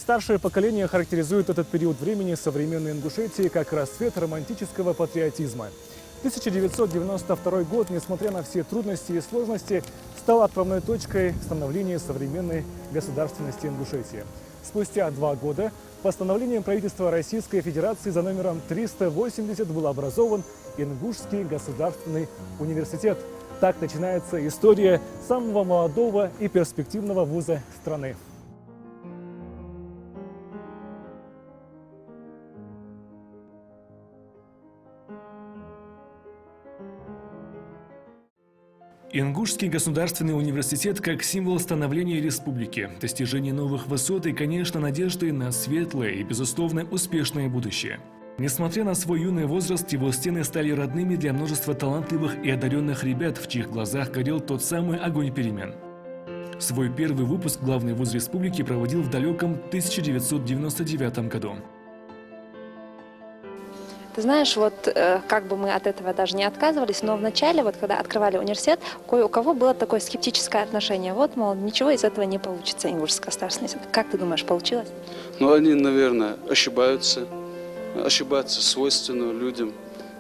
Старшее поколение характеризует этот период времени современной Ингушетии как расцвет романтического патриотизма. 1992 год, несмотря на все трудности и сложности, стал отправной точкой становления современной государственности Ингушетии. Спустя 2 года постановлением правительства Российской Федерации за номером 380 был образован Ингушский государственный университет. Так начинается история самого молодого и перспективного вуза страны. Ингушский государственный университет как символ становления республики, достижения новых высот и, конечно, надежды на светлое и, безусловно, успешное будущее. Несмотря на свой юный возраст, его стены стали родными для множества талантливых и одаренных ребят, в чьих глазах горел тот самый огонь перемен. Свой первый выпуск главный вуз республики проводил в далеком 1999 году. Ты знаешь, вот как бы мы от этого даже не отказывались, но вначале, вот когда открывали университет, кое у кого было такое скептическое отношение. Вот, мол, ничего из этого не получится, Ингушский государственный университет. Как ты думаешь, получилось? Ну, они, наверное, ошибаются. Ошибаться свойственно людям.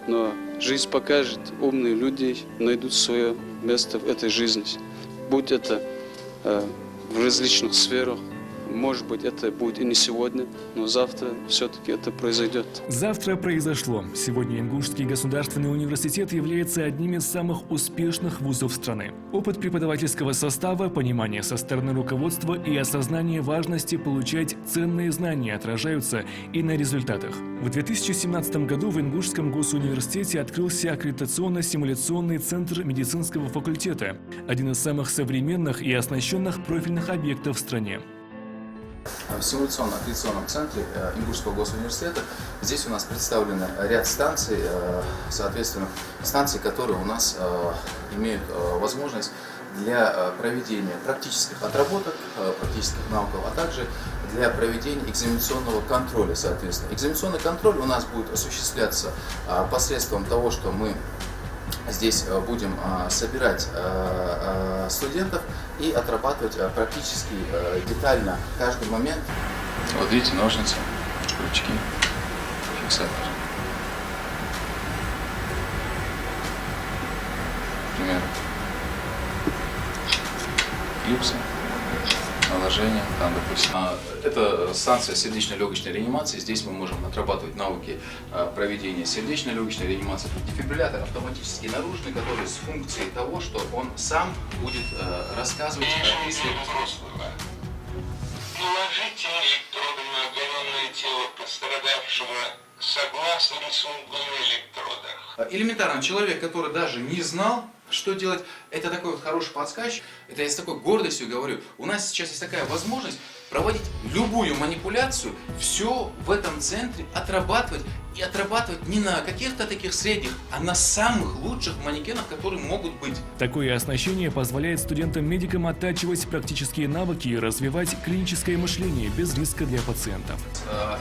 Но жизнь покажет, умные люди найдут свое место в этой жизни. Будь это в различных сферах. Может быть, это будет и не сегодня, но завтра все-таки это произойдет. Завтра произошло. Сегодня Ингушский государственный университет является одним из самых успешных вузов страны. Опыт преподавательского состава, понимание со стороны руководства и осознание важности получать ценные знания отражаются и на результатах. В 2017 году в Ингушском госуниверситете открылся аккредитационно-симуляционный центр медицинского факультета, один из самых современных и оснащенных профильных объектов в стране. В симуляционно-аккредитационном центре Ингушского госуниверситета здесь у нас представлены ряд станций, соответственно, станций, которые у нас имеют возможность для проведения практических отработок, практических навыков, а также для проведения экзаменационного контроля, соответственно. Экзаменационный контроль у нас будет осуществляться посредством того, что мы здесь будем собирать студентов и отрабатывать практически детально каждый момент. Вот видите, ножницы, крючки, фиксатор. Например, клипсы, наложение, там, допустим. Это станция сердечно-легочной реанимации. Здесь мы можем отрабатывать навыки проведения сердечно-легочной реанимации. Дефибриллятор автоматически наружный, который с функцией того, что он сам будет рассказывать. Наложите электроды на оголенное тело пострадавшего согласно рисунку на электродах. Элементарно, человек, который даже не знал, что делать, это такой вот хороший подсказчик. Это я с такой гордостью говорю. У нас сейчас есть такая возможность проводить любую манипуляцию, все в этом центре отрабатывать. И отрабатывать не на каких-то таких средних, а на самых лучших манекенах, которые могут быть. Такое оснащение позволяет студентам-медикам оттачивать практические навыки и развивать клиническое мышление без риска для пациентов.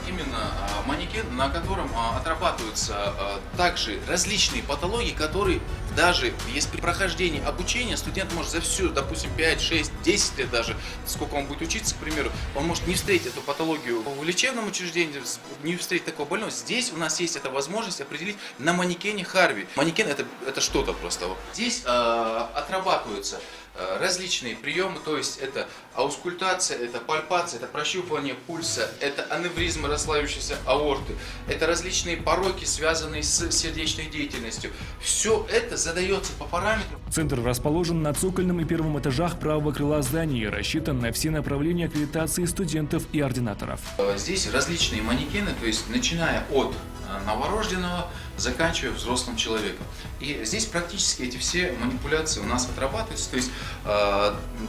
Именно манекен, на котором отрабатываются также различные патологии, которые даже если при прохождении обучения студент может за всю, допустим, 5, 6, 10 лет даже, сколько он будет учиться, к примеру, он может не встретить эту патологию в лечебном учреждении, не встретить такого больного. Здесь у нас есть эта возможность определить на манекене Харви. Манекен это что-то просто. Здесь отрабатываются различные приемы, то есть это аускультация, это пальпация, это прощупывание пульса, это аневризмы расслабившейся аорты, это различные пороки, связанные с сердечной деятельностью. Все это задается по параметрам. Центр расположен на цокольном и первом этажах правого крыла здания и рассчитан на все направления аккредитации студентов и ординаторов. Здесь различные манекены, то есть начиная от новорожденного, заканчивая взрослым человеком. И здесь практически эти все манипуляции у нас отрабатываются, то есть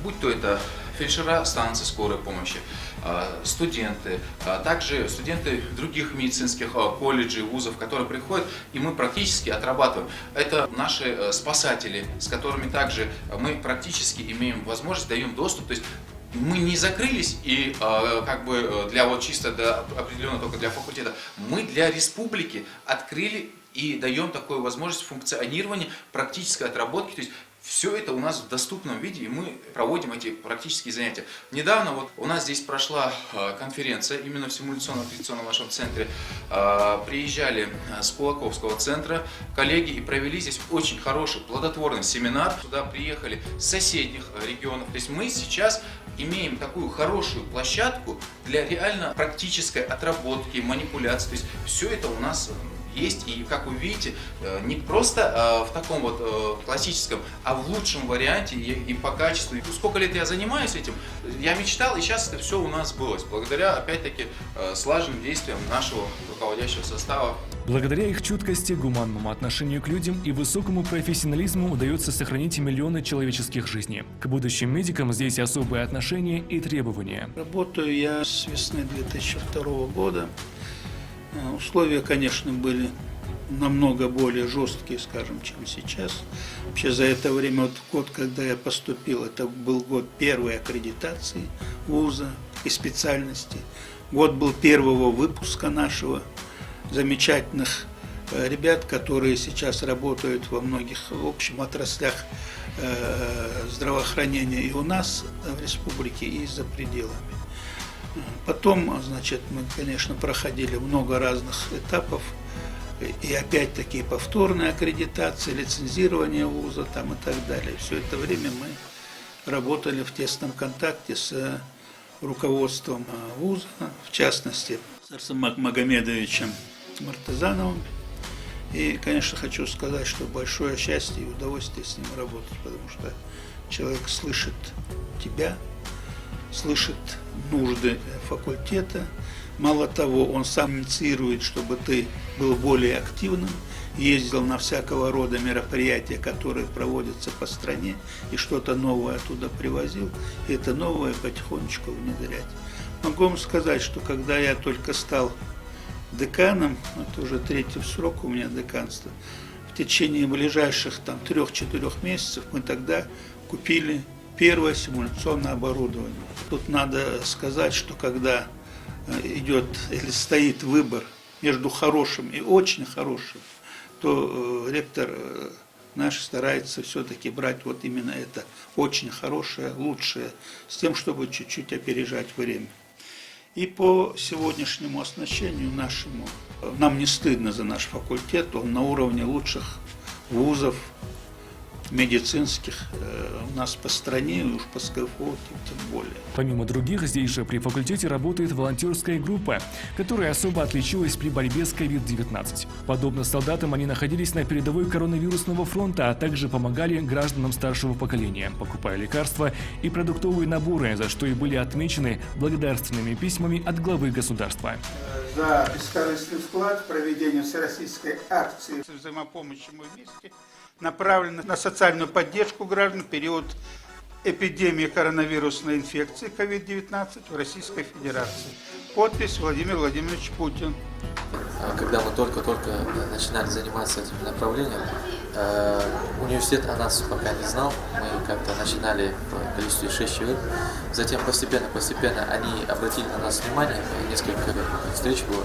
будь то это фельдшера станции скорой помощи, студенты, также студенты других медицинских колледжей, вузов, которые приходят, и мы практически отрабатываем. Это наши спасатели, с которыми также мы практически имеем возможность, даем доступ, то есть мы не закрылись и как бы для вот чисто определенно только для факультета, мы для республики открыли и даем такую возможность функционирования практической отработки, то есть Все это у нас в доступном виде, и мы проводим эти практические занятия. Недавно вот у нас здесь прошла конференция именно в симуляционно-аккредитационном нашем центре. Приезжали с Кулаковского центра коллеги и провели здесь очень хороший, плодотворный семинар. Сюда приехали с соседних регионов. То есть мы сейчас имеем такую хорошую площадку для реально практической отработки, манипуляции. То есть все это у нас есть, и, как вы видите, не просто в таком вот классическом, а в лучшем варианте и по качеству. И сколько лет я занимаюсь этим, я мечтал, и сейчас это все у нас сбылось, благодаря, опять-таки, слаженным действиям нашего руководящего состава. Благодаря их чуткости, гуманному отношению к людям и высокому профессионализму удается сохранить миллионы человеческих жизней. К будущим медикам здесь особое отношение и требования. Работаю я с весны 2002 года. Условия, конечно, были намного более жесткие, скажем, чем сейчас. Вообще за это время, вот год, когда я поступил, это был год первой аккредитации вуза и специальности. Год был первого выпуска нашего, замечательных ребят, которые сейчас работают во многих, в общем, отраслях здравоохранения и у нас в республике, и за пределами. Потом, значит, мы, конечно, проходили много разных этапов, и опять-таки повторная аккредитация, лицензирование вуза там и так далее. Все это время мы работали в тесном контакте с руководством вуза, в частности, с Арсеном Магомедовичем Мартазановым. И, конечно, хочу сказать, что большое счастье и удовольствие с ним работать, потому что человек слышит тебя, слышит нужды факультета. Мало того, он сам инициирует, чтобы ты был более активным, ездил на всякого рода мероприятия, которые проводятся по стране, и что-то новое оттуда привозил, и это новое потихонечку внедрять. Могу вам сказать, что когда я только стал деканом, это уже третий срок у меня деканства, в течение ближайших 3-4 месяцев мы тогда купили первое симуляционное оборудование. Тут надо сказать, что когда идет или стоит выбор между хорошим и очень хорошим, то ректор наш старается все-таки брать вот именно это очень хорошее, лучшее, с тем, чтобы чуть-чуть опережать время. И по сегодняшнему оснащению нашему, нам не стыдно за наш факультет, он на уровне лучших вузов медицинских у нас по стране, уж по СКФО тем более. Помимо других, здесь же при факультете работает волонтерская группа, которая особо отличилась при борьбе с COVID-19. Подобно солдатам, они находились на передовой коронавирусного фронта, а также помогали гражданам старшего поколения, покупая лекарства и продуктовые наборы, за что и были отмечены благодарственными письмами от главы государства. За бескорыстный вклад в проведение всероссийской акции взаимопомощи «Мы вместе» направлена на социальную поддержку граждан в период эпидемии коронавирусной инфекции COVID-19 в Российской Федерации. Подпись Владимир Владимирович Путин. Когда мы только-только начинали заниматься этим направлением, университет о нас пока не знал. Мы как-то начинали в количестве 6 человек. Затем постепенно они обратили на нас внимание. Несколько встреч было,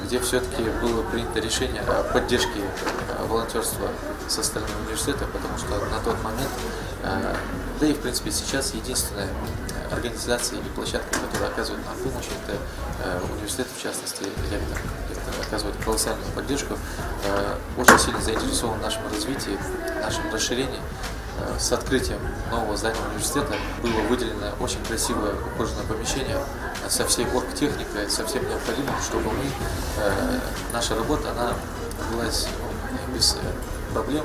где все-таки было принято решение о поддержке волонтерства со стороны университета, потому что на тот момент, да и в принципе сейчас, единственная организация или площадка, которая оказывает нам помощь, это университет, в частности, ректор оказывает колоссальную поддержку, очень сильно заинтересован в нашем развитии, нашем расширении. С открытием нового здания университета было выделено очень красивое ухоженное помещение со всей оргтехникой, со всем необходимым, чтобы наша работа, она велась без проблем.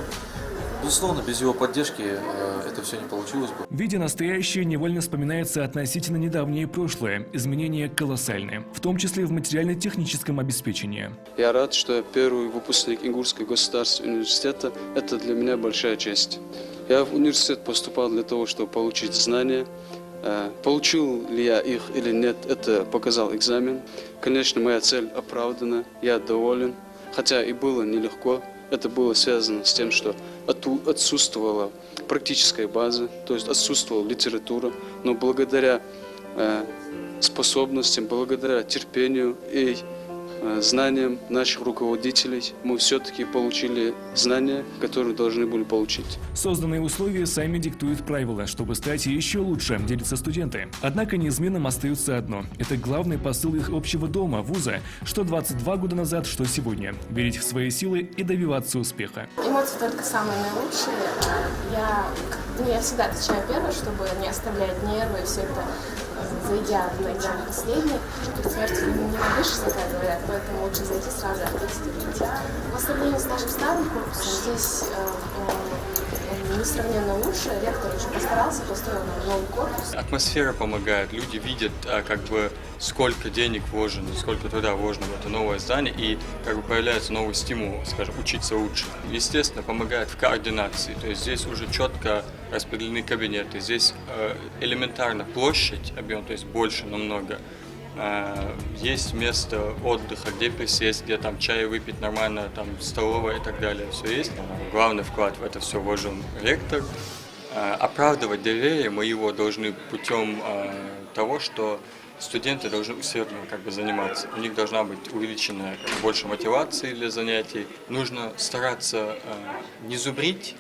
Безусловно, без его поддержки это все не получилось бы. Видя настоящее, невольно вспоминается относительно недавнее прошлое. Изменения колоссальные, в том числе в материально-техническом обеспечении. Я рад, что я первый выпускник Ингурского государственного университета. Это для меня большая честь. Я в университет поступал для того, чтобы получить знания. Получил ли я их или нет, это показал экзамен. Конечно, моя цель оправдана, я доволен, хотя и было нелегко. Это было связано с тем, что отсутствовала практическая база, то есть отсутствовала литература, но благодаря способностям, благодаря терпению и знаниям наших руководителей мы все-таки получили знания, которые должны были получить. Созданные условия сами диктуют правила, чтобы стать еще лучше, делятся студенты. Однако неизменным остается одно. Это главный посыл их общего дома, вуза, что 22 года назад, что сегодня. Верить в свои силы и добиваться успеха. Эмоции только самые наилучшие. Я всегда отвечаю первой, чтобы не оставлять нервы, все это зайдя на экзамен последний. Перед смертью не напишешь, как говорят, поэтому лучше зайти сразу ответить. По сравнению с нашим старым корпусом, здесь несравненно лучше. Ректор очень постарался, построил нам новый корпус. Атмосфера помогает, люди видят, сколько денег вложено, сколько труда вложено в это новое здание, и появляется новый стимул, учиться лучше. Естественно, помогает в координации, то есть здесь уже четко распределены кабинеты, здесь элементарно площадь, объем, то есть больше намного. Есть место отдыха, где присесть, где там чай выпить нормально, там столовая и так далее, все есть. Главный вклад в это все вложил ректор. Оправдывать доверие мы его должны путем того, что студенты должны усердно заниматься. У них должна быть увеличена больше мотивации для занятий. Нужно стараться не зубрить,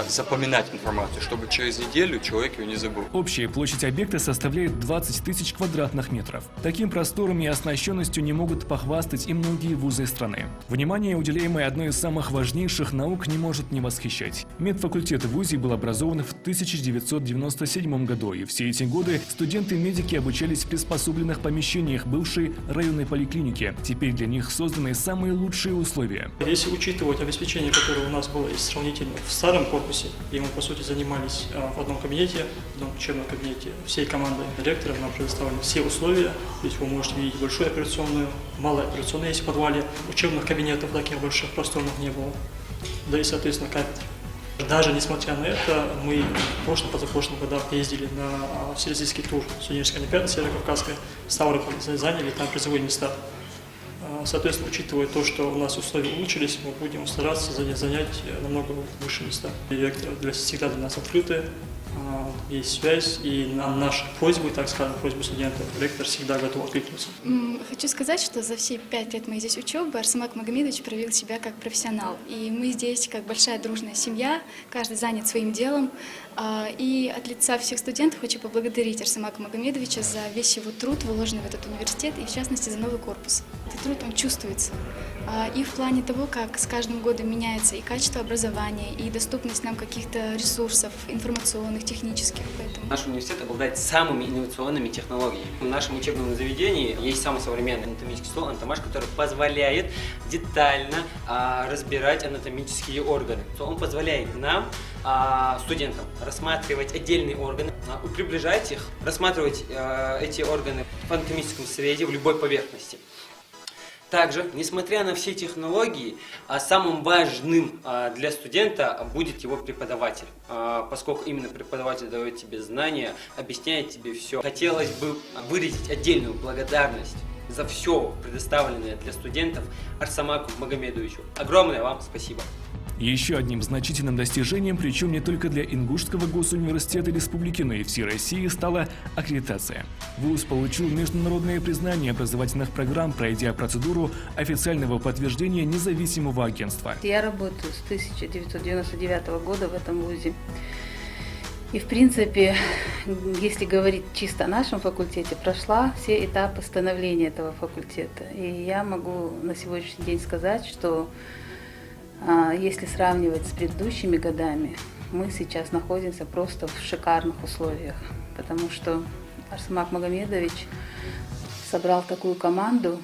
запоминать информацию, чтобы через неделю человек ее не забыл. Общая площадь объекта составляет 20 тысяч квадратных метров. Таким простором и оснащенностью не могут похвастать и многие вузы страны. Внимание, уделяемое одной из самых важнейших наук, не может не восхищать. Медфакультет в вузе был образован в 1997 году, и все эти годы студенты-медики обучались в приспособленных помещениях бывшей районной поликлиники. Теперь для них созданы самые лучшие условия. Если учитывать обеспечение, которое у нас было сравнительно в старом корпусе, и мы, по сути, занимались в одном кабинете, в одном учебном кабинете, всей командой директора нам предоставлены все условия. То есть вы можете видеть большую операционную, малую операционную есть в подвале, учебных кабинетов таких больших просторных не было, да и, соответственно, кафедр. Даже несмотря на это, мы в прошлом, позапрошлом годах ездили на всероссийский тур студенческой олимпиады Северо-Кавказской, в Ставрополе, заняли там призовые места. Соответственно, учитывая то, что у нас условия улучшились, мы будем стараться занять намного выше места. Директор всегда для нас открыты, есть связь, и на наши просьбы, так скажем, просьбы студентов, ректор всегда готов откликнуться. Хочу сказать, что за все 5 лет моей здесь учебы Арсамак Магомедович проявил себя как профессионал. И мы здесь как большая дружная семья, каждый занят своим делом. И от лица всех студентов хочу поблагодарить Арсамака Магомедовича за весь его труд, вложенный в этот университет, и в частности за новый корпус. Этот труд, он чувствуется. И в плане того, как с каждым годом меняется и качество образования, и доступность нам каких-то ресурсов информационных, технических. Поэтому наш университет обладает самыми инновационными технологиями. В нашем учебном заведении есть самый современный анатомический стол «Анатомаш», который позволяет детально разбирать анатомические органы. Он позволяет нам, студентам, рассматривать отдельные органы, приближать их, рассматривать эти органы в анатомическом свете, в любой поверхности. Также, несмотря на все технологии, самым важным для студента будет его преподаватель, поскольку именно преподаватель дает тебе знания, объясняет тебе все. Хотелось бы выразить отдельную благодарность за все предоставленное для студентов Арсамаку Магомедовичу. Огромное вам спасибо. Еще одним значительным достижением, причем не только для Ингушского госуниверситета республики, но и всей России, стала аккредитация. ВУЗ получил международное признание образовательных программ, пройдя процедуру официального подтверждения независимого агентства. Я работаю с 1999 года в этом ВУЗе. И, в принципе, если говорить чисто о нашем факультете, прошла все этапы становления этого факультета. И я могу на сегодняшний день сказать, что если сравнивать с предыдущими годами, мы сейчас находимся просто в шикарных условиях, потому что Арсамак Магомедович собрал такую команду,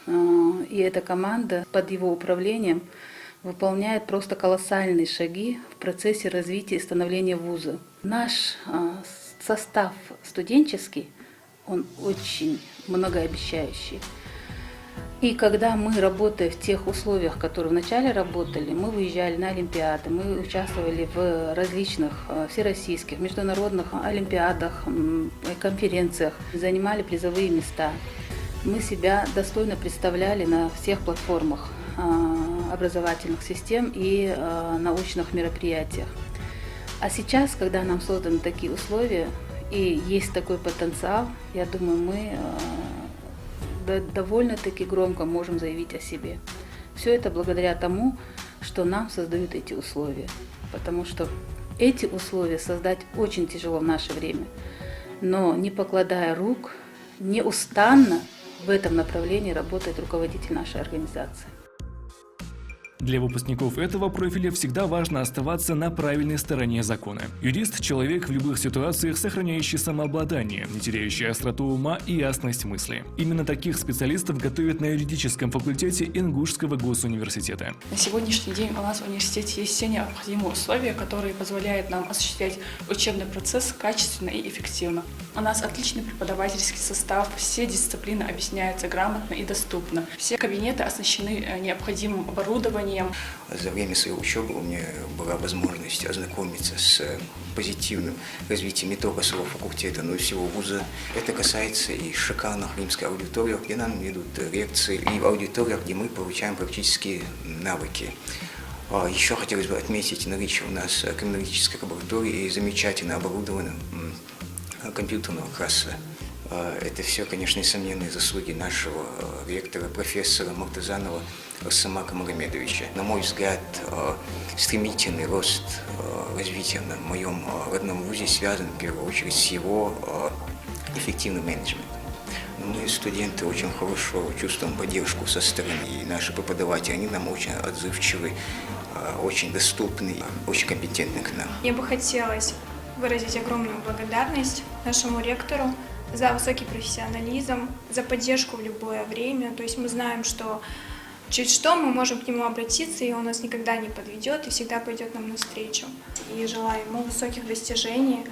и эта команда под его управлением выполняет просто колоссальные шаги в процессе развития и становления вуза. Наш состав студенческий, он очень многообещающий. И когда мы, работая в тех условиях, которые вначале работали, мы выезжали на олимпиады, мы участвовали в различных всероссийских, международных олимпиадах, конференциях, занимали призовые места. Мы себя достойно представляли на всех платформах образовательных систем и научных мероприятиях. А сейчас, когда нам созданы такие условия и есть такой потенциал, я думаю, мы довольно-таки громко можем заявить о себе. Все это благодаря тому, что нам создают эти условия. Потому что эти условия создать очень тяжело в наше время. Но не покладая рук, неустанно в этом направлении работает руководитель нашей организации. Для выпускников этого профиля всегда важно оставаться на правильной стороне закона. Юрист – человек в любых ситуациях, сохраняющий самообладание, не теряющий остроту ума и ясность мысли. Именно таких специалистов готовят на юридическом факультете Ингушского госуниверситета. На сегодняшний день у нас в университете есть все необходимые условия, которые позволяют нам осуществлять учебный процесс качественно и эффективно. У нас отличный преподавательский состав, все дисциплины объясняются грамотно и доступно. Все кабинеты оснащены необходимым оборудованием. За время своей учебы у меня была возможность ознакомиться с позитивным развитием не только своего факультета, но и всего вуза. Это касается и шикарных римских аудиторий, где нам идут лекции, и в аудиториях, где мы получаем практические навыки. Еще хотелось бы отметить наличие у нас криминалистической лаборатории и замечательно оборудованного компьютерного класса. Это все, конечно, несомненные заслуги нашего ректора, профессора Муртазанова Арсамака Магомедовича. На мой взгляд, стремительный рост развития на моем родном вузе связан в первую очередь с его эффективным менеджментом. Мы, студенты, очень хорошо чувствуем поддержку со стороны, и наши преподаватели, они нам очень отзывчивы, очень доступны, очень компетентны к нам. Мне бы хотелось выразить огромную благодарность нашему ректору за высокий профессионализм, за поддержку в любое время. То есть мы знаем, что чуть что мы можем к нему обратиться, и он нас никогда не подведет и всегда пойдет нам навстречу. И желаю ему высоких достижений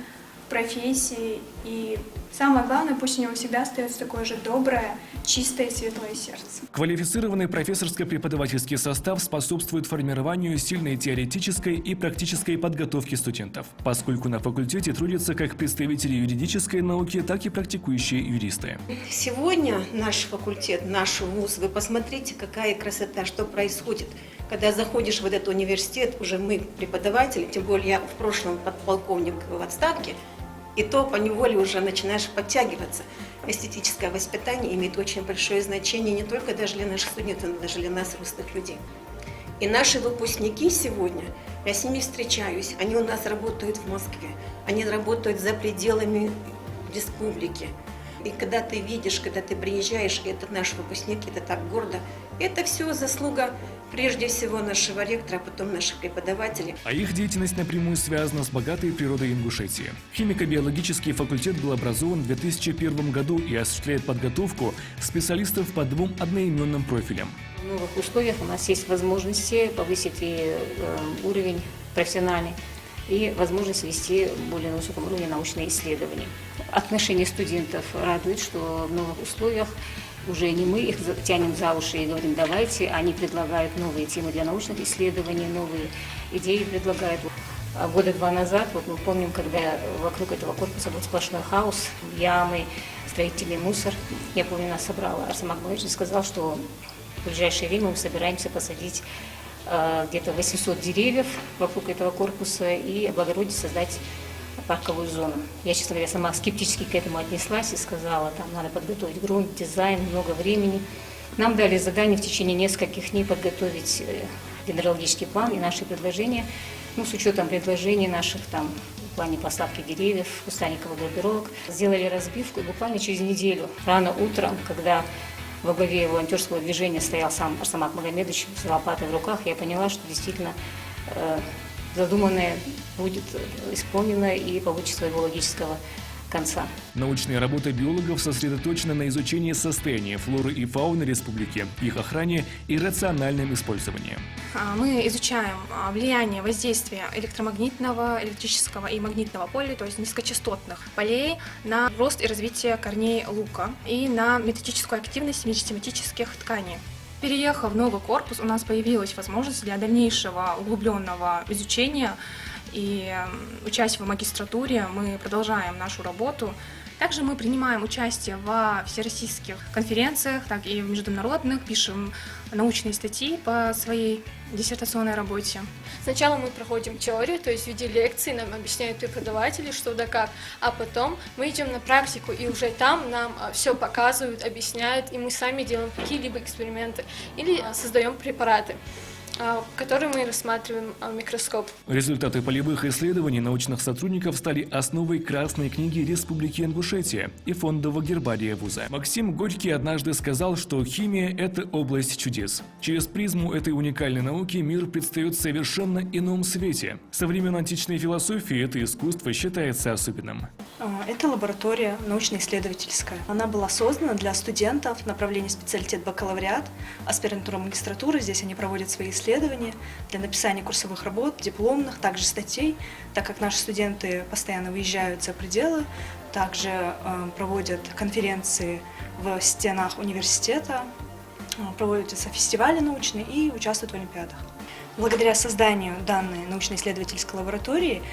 в профессии. И самое главное, пусть у него всегда остается такое же доброе, чистое и светлое сердце. Квалифицированный профессорско-преподавательский состав способствует формированию сильной теоретической и практической подготовки студентов, поскольку на факультете трудятся как представители юридической науки, так и практикующие юристы. Сегодня наш факультет, наш вуз, вы посмотрите, какая красота, что происходит. Когда заходишь в этот университет, уже мы преподаватели, тем более я в прошлом подполковник в отставке, и то поневоле уже начинаешь подтягиваться. Эстетическое воспитание имеет очень большое значение не только даже для наших студентов, но даже для нас, русских людей. И наши выпускники сегодня, я с ними встречаюсь, они у нас работают в Москве, они работают за пределами республики. И когда ты видишь, когда ты приезжаешь, и это наш выпускник, это так гордо, это все заслуга прежде всего нашего ректора, а потом наших преподавателей. А их деятельность напрямую связана с богатой природой Ингушетии. Химико-биологический факультет был образован в 2001 году и осуществляет подготовку специалистов по двум одноименным профилям. В новых условиях у нас есть возможности повысить и уровень профессиональный, и возможность вести более на высоком уровне научные исследования. Отношение студентов радует, что в новых условиях уже не мы их тянем за уши и говорим давайте, они предлагают новые темы для научных исследований, новые идеи предлагают. А года 2 назад, вот мы помним, когда вокруг этого корпуса был сплошной хаос, ямы, строительный мусор. Я помню, нас собрал Арсамак Магомедович и сказал, что в ближайшее время мы собираемся посадить где-то 800 деревьев вокруг этого корпуса и облагородить, создать парковую зону. Я, честно говоря, сама скептически к этому отнеслась и сказала, там надо подготовить грунт, дизайн, много времени. Нам дали задание в течение нескольких дней подготовить дендрологический план и наши предложения, ну, с учетом предложений наших там в плане посадки деревьев, кустарниковых группировок. Сделали разбивку, и буквально через неделю, рано утром, когда во главе волонтерского движения стоял сам Арсамак Магомедович с лопатой в руках, я поняла, что действительно задуманное будет исполнено и получит своего логического конца. Научная работа биологов сосредоточена на изучении состояния флоры и фауны республики, их охране и рациональном использовании. Мы изучаем влияние воздействия электромагнитного, электрического и магнитного поля, то есть низкочастотных полей, на рост и развитие корней лука и на метатическую активность межсемитических тканей. Переехав в новый корпус, у нас появилась возможность для дальнейшего углубленного изучения и участия в магистратуре. Мы продолжаем нашу работу Также мы принимаем участие во всероссийских конференциях, так и в международных, пишем научные статьи по своей диссертационной работе. Сначала мы проходим теорию, то есть в виде лекций нам объясняют преподаватели, что да как, а потом мы идем на практику, и уже там нам все показывают, объясняют, и мы сами делаем какие-либо эксперименты или создаем препараты, которые мы рассматриваем в микроскоп. Результаты полевых исследований научных сотрудников стали основой Красной книги Республики Ингушетия и фондового гербария вуза. Максим Горький однажды сказал, что химия – это область чудес. Через призму этой уникальной науки мир предстает в совершенно ином свете. Со времен античной философии это искусство считается особенным. Это лаборатория научно-исследовательская. Она была создана для студентов направления специалитет бакалавриат, аспирантура, магистратура. Здесь они проводят свои исследования для написания курсовых работ, дипломных, также статей, так как наши студенты постоянно выезжают за пределы, также проводят конференции в стенах университета, проводятся фестивали научные и участвуют в олимпиадах. Благодаря созданию данной научно-исследовательской лаборатории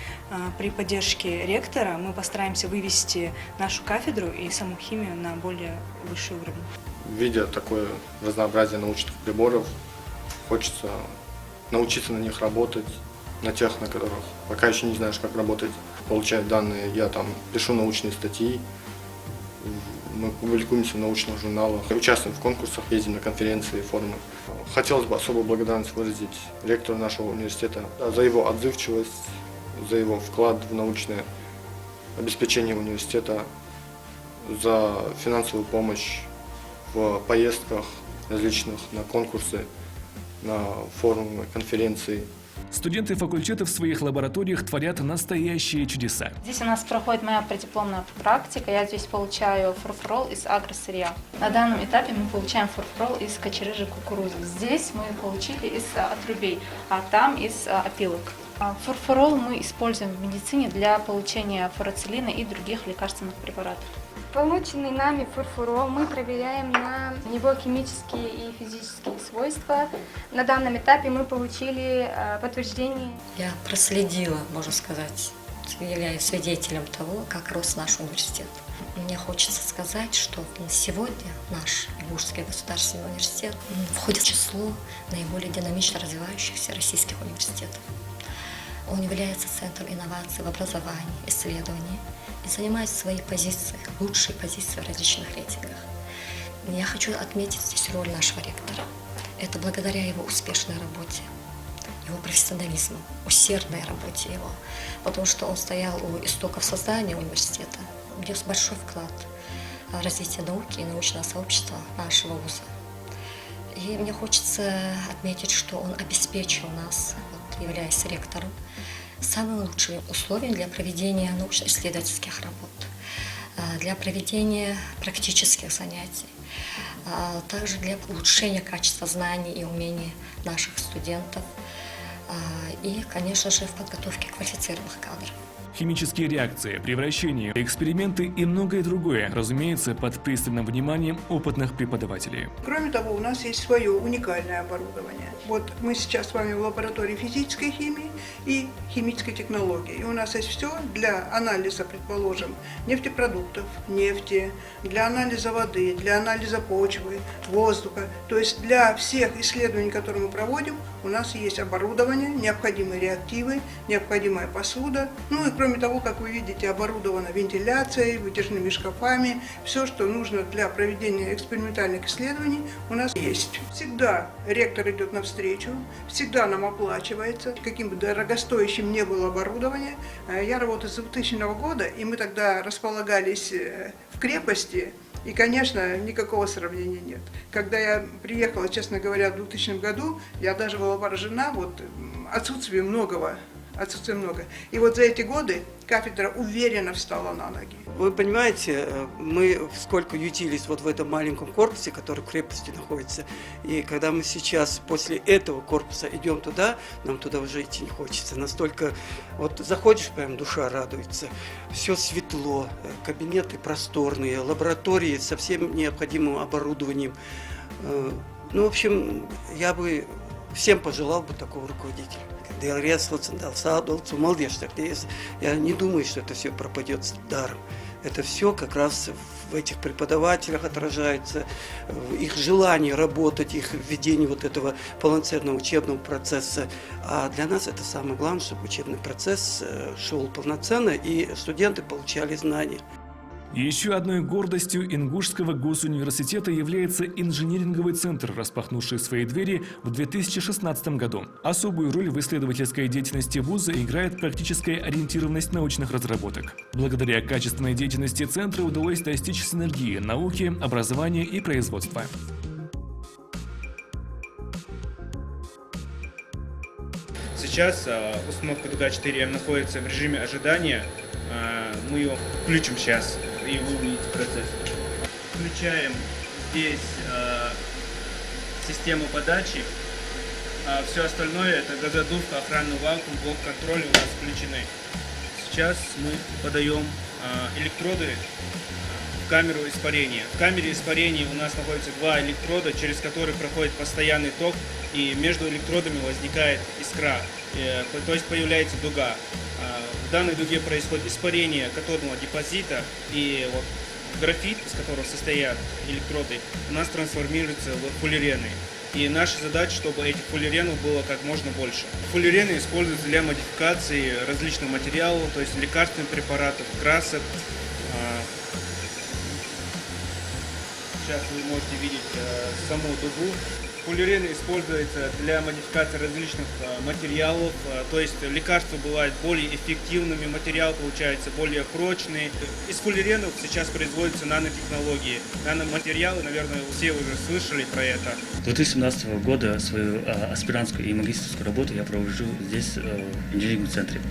при поддержке ректора мы постараемся вывести нашу кафедру и саму химию на более высший уровень. Видя такое разнообразие научных приборов, хочется научиться на них работать, на тех, на которых пока еще не знаешь, как работать. Получать данные, я там пишу научные статьи, мы публикуемся в научных журналах, участвуем в конкурсах, ездим на конференции, форумы. Хотелось бы особую благодарность выразить ректору нашего университета за его отзывчивость, за его вклад в научное обеспечение университета, за финансовую помощь в поездках различных на конкурсы, на форумы, конференции. Студенты факультета в своих лабораториях творят настоящие чудеса. Здесь у нас проходит моя преддипломная практика. Я здесь получаю фурфурол из агросырья. На данном этапе мы получаем фурфурол из кочерыжей кукурузы. Здесь мы получили из отрубей, а там из опилок. Фурфурол мы используем в медицине для получения фурацилина и других лекарственных препаратов. Полученный нами фурфурол мы проверяем на его химические и физические свойства. На данном этапе мы получили подтверждение. Я проследила, можно сказать, являюсь свидетелем того, как рос наш университет. Мне хочется сказать, что сегодня наш Ингушский государственный университет входит в число наиболее динамично развивающихся российских университетов. Он является центром инноваций в образовании, исследований и занимает свои позиции, лучшие позиции в различных рейтингах. Я хочу отметить здесь роль нашего ректора. Это благодаря его успешной работе, его профессионализму, усердной работе его, потому что он стоял у истоков создания университета, внес большой вклад в развитие науки и научного сообщества нашего вуза. И мне хочется отметить, что он обеспечил нас, являясь ректором, самыми лучшими условиями для проведения научно-исследовательских работ, для проведения практических занятий, также для улучшения качества знаний и умений наших студентов и, конечно же, в подготовке квалифицированных кадров. Химические реакции, превращения, эксперименты и многое другое, разумеется, под пристальным вниманием опытных преподавателей. Кроме того, у нас есть свое уникальное оборудование. Вот мы сейчас с вами в лаборатории физической химии и химической технологии. И у нас есть все для анализа, предположим, нефтепродуктов, нефти, для анализа воды, для анализа почвы, воздуха. То есть для всех исследований, которые мы проводим, у нас есть оборудование, необходимые реактивы, необходимая посуда. Ну и кроме того, как вы видите, оборудовано вентиляцией, вытяжными шкафами. Все, что нужно для проведения экспериментальных исследований, у нас есть. Всегда ректор идет навстречу, всегда нам оплачивается. Каким бы дорогостоящим ни было оборудование, я работаю с 2000 года, и мы тогда располагались в крепости. И, конечно, никакого сравнения нет. Когда я приехала, честно говоря, в 2000 году, я даже была поражена отсутствием многого. И вот за эти годы кафедра уверенно встала на ноги. Вы понимаете, мы сколько ютились вот в этом маленьком корпусе, который в крепости находится. И когда мы сейчас после этого корпуса идем туда, нам туда уже идти не хочется. Настолько вот заходишь, прям душа радуется. Все светло, кабинеты просторные, лаборатории со всем необходимым оборудованием. Ну, в общем, я бы всем пожелал бы такого руководителя. молодежь. Я не думаю, что это все пропадет даром. Это все как раз в этих преподавателях отражается, их желание работать, их введение вот этого полноценного учебного процесса. А для нас это самое главное, чтобы учебный процесс шел полноценно и студенты получали знания. Еще одной гордостью Ингушского госуниверситета является инжиниринговый центр, распахнувший свои двери в 2016 году. Особую роль в исследовательской деятельности вуза играет практическая ориентированность научных разработок. Благодаря качественной деятельности центра удалось достичь синергии науки, образования и производства. Сейчас установка Дуга-4М находится в режиме ожидания. Мы ее включим сейчас, и вы увидите процесс. Включаем здесь систему подачи, а все остальное это газодувка, охранный вакуум, блок контроля у нас включены. Сейчас мы подаем электроды в камеру испарения. В камере испарения у нас находится 2 электрода, через которые проходит постоянный ток, и между электродами возникает искра, то есть появляется дуга. В данной дуге происходит испарение катодного депозита, и вот графит, из которого состоят электроды, у нас трансформируется в фуллерены. И наша задача, чтобы этих фуллеренов было как можно больше. Фуллерены используются для модификации различных материалов, то есть лекарственных препаратов, красок. Сейчас вы можете видеть саму дугу. Фуллерены используются для модификации различных материалов, то есть лекарства бывают более эффективными, материал получается более прочный. Из фуллеренов сейчас производятся нанотехнологии. Наноматериалы, наверное, все уже слышали про это. С 2017 года свою аспирантскую и магистерскую работу я провожу здесь, в инженерном центре,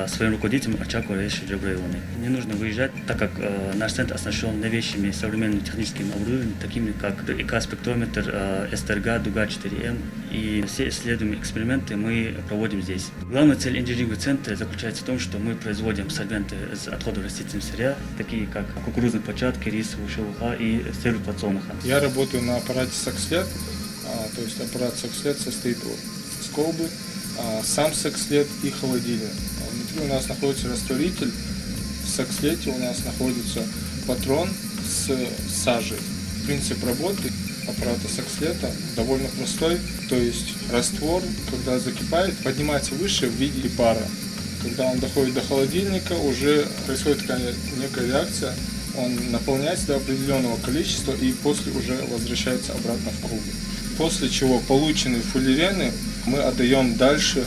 своим руководителем Очако Раисы Джабраиловной. Не нужно выезжать, так как наш центр оснащен новейшими современными техническими оборудованиями, такими как ИК-спектрометр, СТРГ, Дуга-4М, и все исследуемые эксперименты мы проводим здесь. Главная цель инженерного центра заключается в том, что мы производим сорбенты из отходов растительного сырья, такие как кукурузные початки, рисовая шелуха и сыру подсолнуха. Я работаю на аппарате секслет, то есть аппарат секслет состоит из колбы, сам секслет и холодильник. Внутри у нас находится растворитель, в секслете у нас находится патрон с сажей. Принцип работы аппарата секслета довольно простой, то есть раствор, когда закипает, поднимается выше в виде пара. Когда он доходит до холодильника, уже происходит такая некая реакция, он наполняется до определенного количества и после уже возвращается обратно в колбу. После чего полученные фуллерены мы отдаем дальше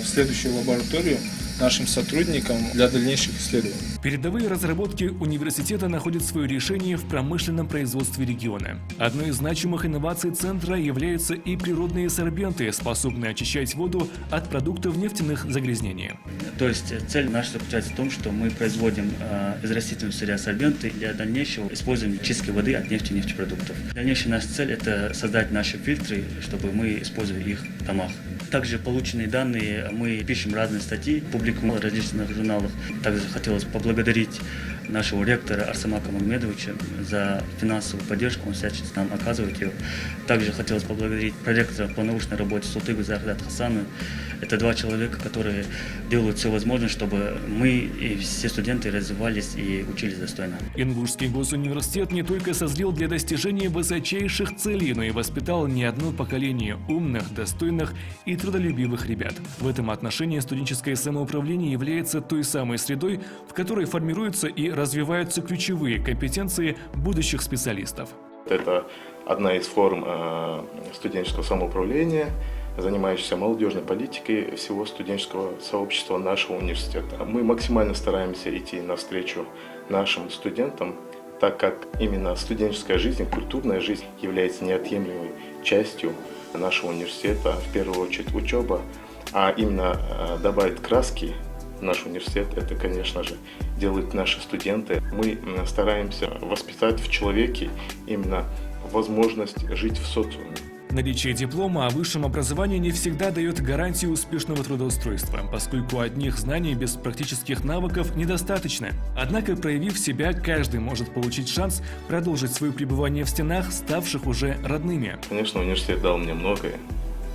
в следующую лабораторию нашим сотрудникам для дальнейших исследований. Передовые разработки университета находят свое решение в промышленном производстве региона. Одной из значимых инноваций центра являются и природные сорбенты, способные очищать воду от продуктов нефтяных загрязнений. То есть цель наша заключается в том, что мы производим из растительного сырья сорбенты для дальнейшего использования чистки воды от нефти и нефтепродуктов. Дальнейшая наша цель – это создать наши фильтры, чтобы мы использовали их в домах. Также полученные данные мы пишем разные статьи, публикуем в различных журналах. Также хотелось поблагодарить нашего ректора Арсамака Магомедовича за финансовую поддержку, он всячески нам оказывает ее. Также хотелось поблагодарить проректора по научной работе Султыгу Захдат Хасану. Это 2 человека, которые делают все возможное, чтобы мы и все студенты развивались и учились достойно. Ингушский госуниверситет не только созрел для достижения высочайших целей, но и воспитал не одно поколение умных, достойных и трудолюбивых ребят. В этом отношении студенческое самоуправление является той самой средой, в которой формируются и развиваются ключевые компетенции будущих специалистов. Это одна из форм студенческого самоуправления, занимающаяся молодежной политикой всего студенческого сообщества нашего университета. Мы максимально стараемся идти навстречу нашим студентам, так как именно студенческая жизнь, культурная жизнь является неотъемлемой частью нашего университета, в первую очередь учеба, а именно добавить краски в наш университет, это, конечно же, делают наши студенты. Мы стараемся воспитать в человеке именно возможность жить в социуме. Наличие диплома о высшем образовании не всегда дает гарантию успешного трудоустройства, поскольку одних знаний без практических навыков недостаточно. Однако, проявив себя, каждый может получить шанс продолжить свое пребывание в стенах, ставших уже родными. Конечно, университет дал мне многое.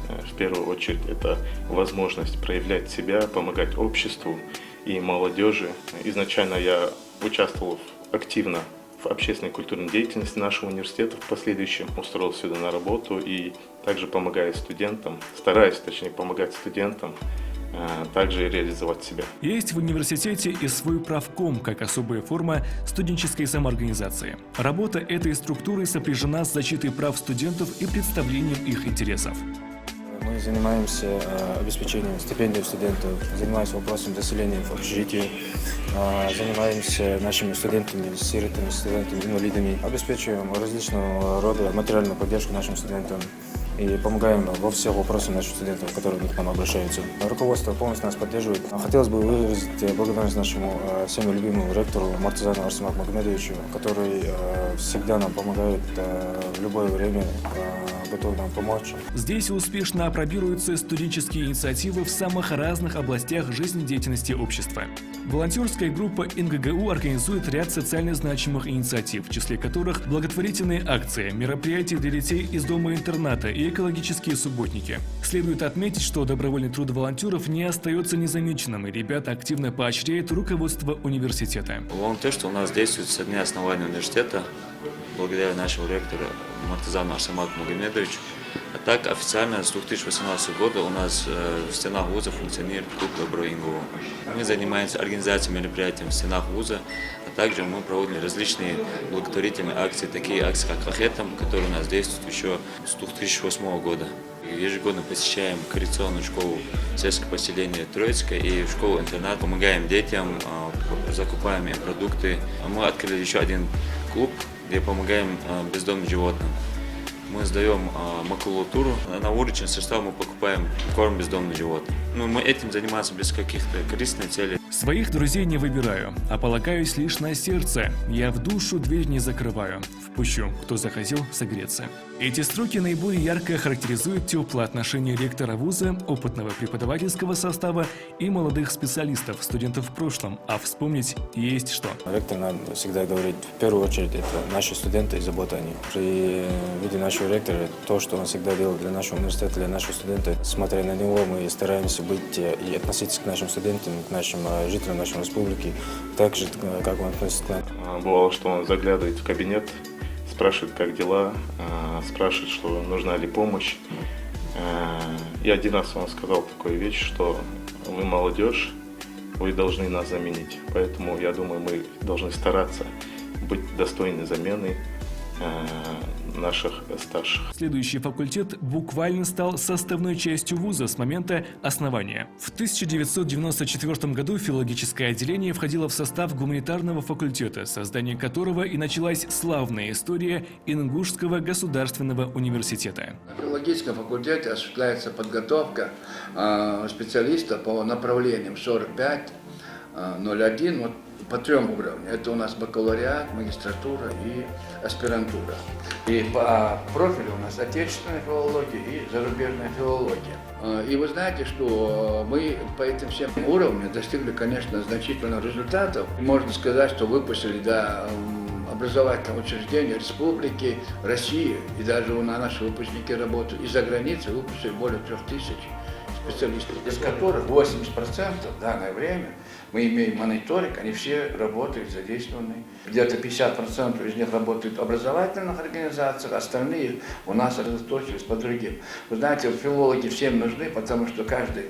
В первую очередь это возможность проявлять себя, помогать обществу и молодежи. Изначально я участвовал активно в общественной и культурной деятельности нашего университета. В последующем устроился сюда на работу и также помогаю студентам, стараюсь, точнее, помогать студентам также реализовать себя. Есть в университете и свой правком, как особая форма студенческой самоорганизации. Работа этой структуры сопряжена с защитой прав студентов и представлением их интересов. Мы занимаемся обеспечением стипендий студентов, занимаемся вопросом заселения в общежитии, занимаемся нашими студентами, сиротами, студентами, инвалидами, обеспечиваем различного рода материальную поддержку нашим студентам и помогаем во всех вопросах наших студентов, которые к нам обращаются. Руководство полностью нас поддерживает. Хотелось бы выразить благодарность нашему всеми любимому ректору Муртазану Арсамаку Магомедовичу, который всегда нам помогает в любое время, готов нам помочь. Здесь успешно опробируются студенческие инициативы в самых разных областях жизнедеятельности общества. Волонтерская группа НГГУ организует ряд социально значимых инициатив, в числе которых благотворительные акции, мероприятия для детей из дома-интерната и экологические субботники. Следует отметить, что добровольный труд волонтеров не остается незамеченным, и ребята активно поощряют руководство университета. Волонтерство у нас действует со дня основания университета, благодаря нашему ректору Муртазану Арсамаку Магомедовичу. А так официально с 2018 года у нас в стенах вуза функционирует клуб «Добро НГУ». Мы занимаемся организацией мероприятий в стенах вуза, а также мы проводим различные благотворительные акции, такие акции как «Лахетам», которые у нас действуют еще с 2008 года. Ежегодно посещаем коррекционную школу сельского поселения Троицкое и школу-интернат. Помогаем детям, закупаем им продукты. Мы открыли еще один клуб, где помогаем бездомным животным. Мы сдаем макулатуру, на вырученный состав мы покупаем корм бездомным животным. Мы этим занимаемся без каких-то корыстных целей. Своих друзей не выбираю, а полагаюсь лишь на сердце. Я в душу дверь не закрываю. Впущу, кто захотел согреться. Эти строки наиболее ярко характеризуют теплое отношение ректора вуза, опытного преподавательского состава и молодых специалистов, студентов в прошлом. А вспомнить есть что. Ректор нам всегда говорит, в первую очередь, это наши студенты и забота о них. При виде нашего ректора, то, что он всегда делал для нашего университета, для наших студентов, смотря на него, мы стараемся быть и относиться к нашим студентам, к нашим жителям нашей республики, так же, как он относится к нам. Бывало, что он заглядывает в кабинет, спрашивает, как дела, спрашивает, что нужна ли помощь. И один раз он сказал такую вещь, что вы молодежь, вы должны нас заменить. Поэтому, я думаю, мы должны стараться быть достойной заменой наших старших. Следующий факультет буквально стал составной частью вуза с момента основания. В 1994 году филологическое отделение входило в состав гуманитарного факультета, создание которого и началась славная история Ингушского государственного университета. На филологическом факультете осуществляется подготовка специалистов по направлениям 45, 01, вот по 3 уровням. Это у нас бакалавриат, магистратура и аспирантура. И по профилю у нас отечественная филология и зарубежная филология. И вы знаете, что мы по этим всем уровням достигли, конечно, значительных результатов. Можно сказать, что выпустили образовательного учреждения республики, России, и даже наши выпускники работают и за границей, выпустили более 3000 специалистов, из которых 80% в данное время мы имеем мониторинг, они все работают, задействованы. Где-то 50% из них работают в образовательных организациях, остальные у нас сосредоточились по другим. Вы знаете, филологи всем нужны, потому что каждый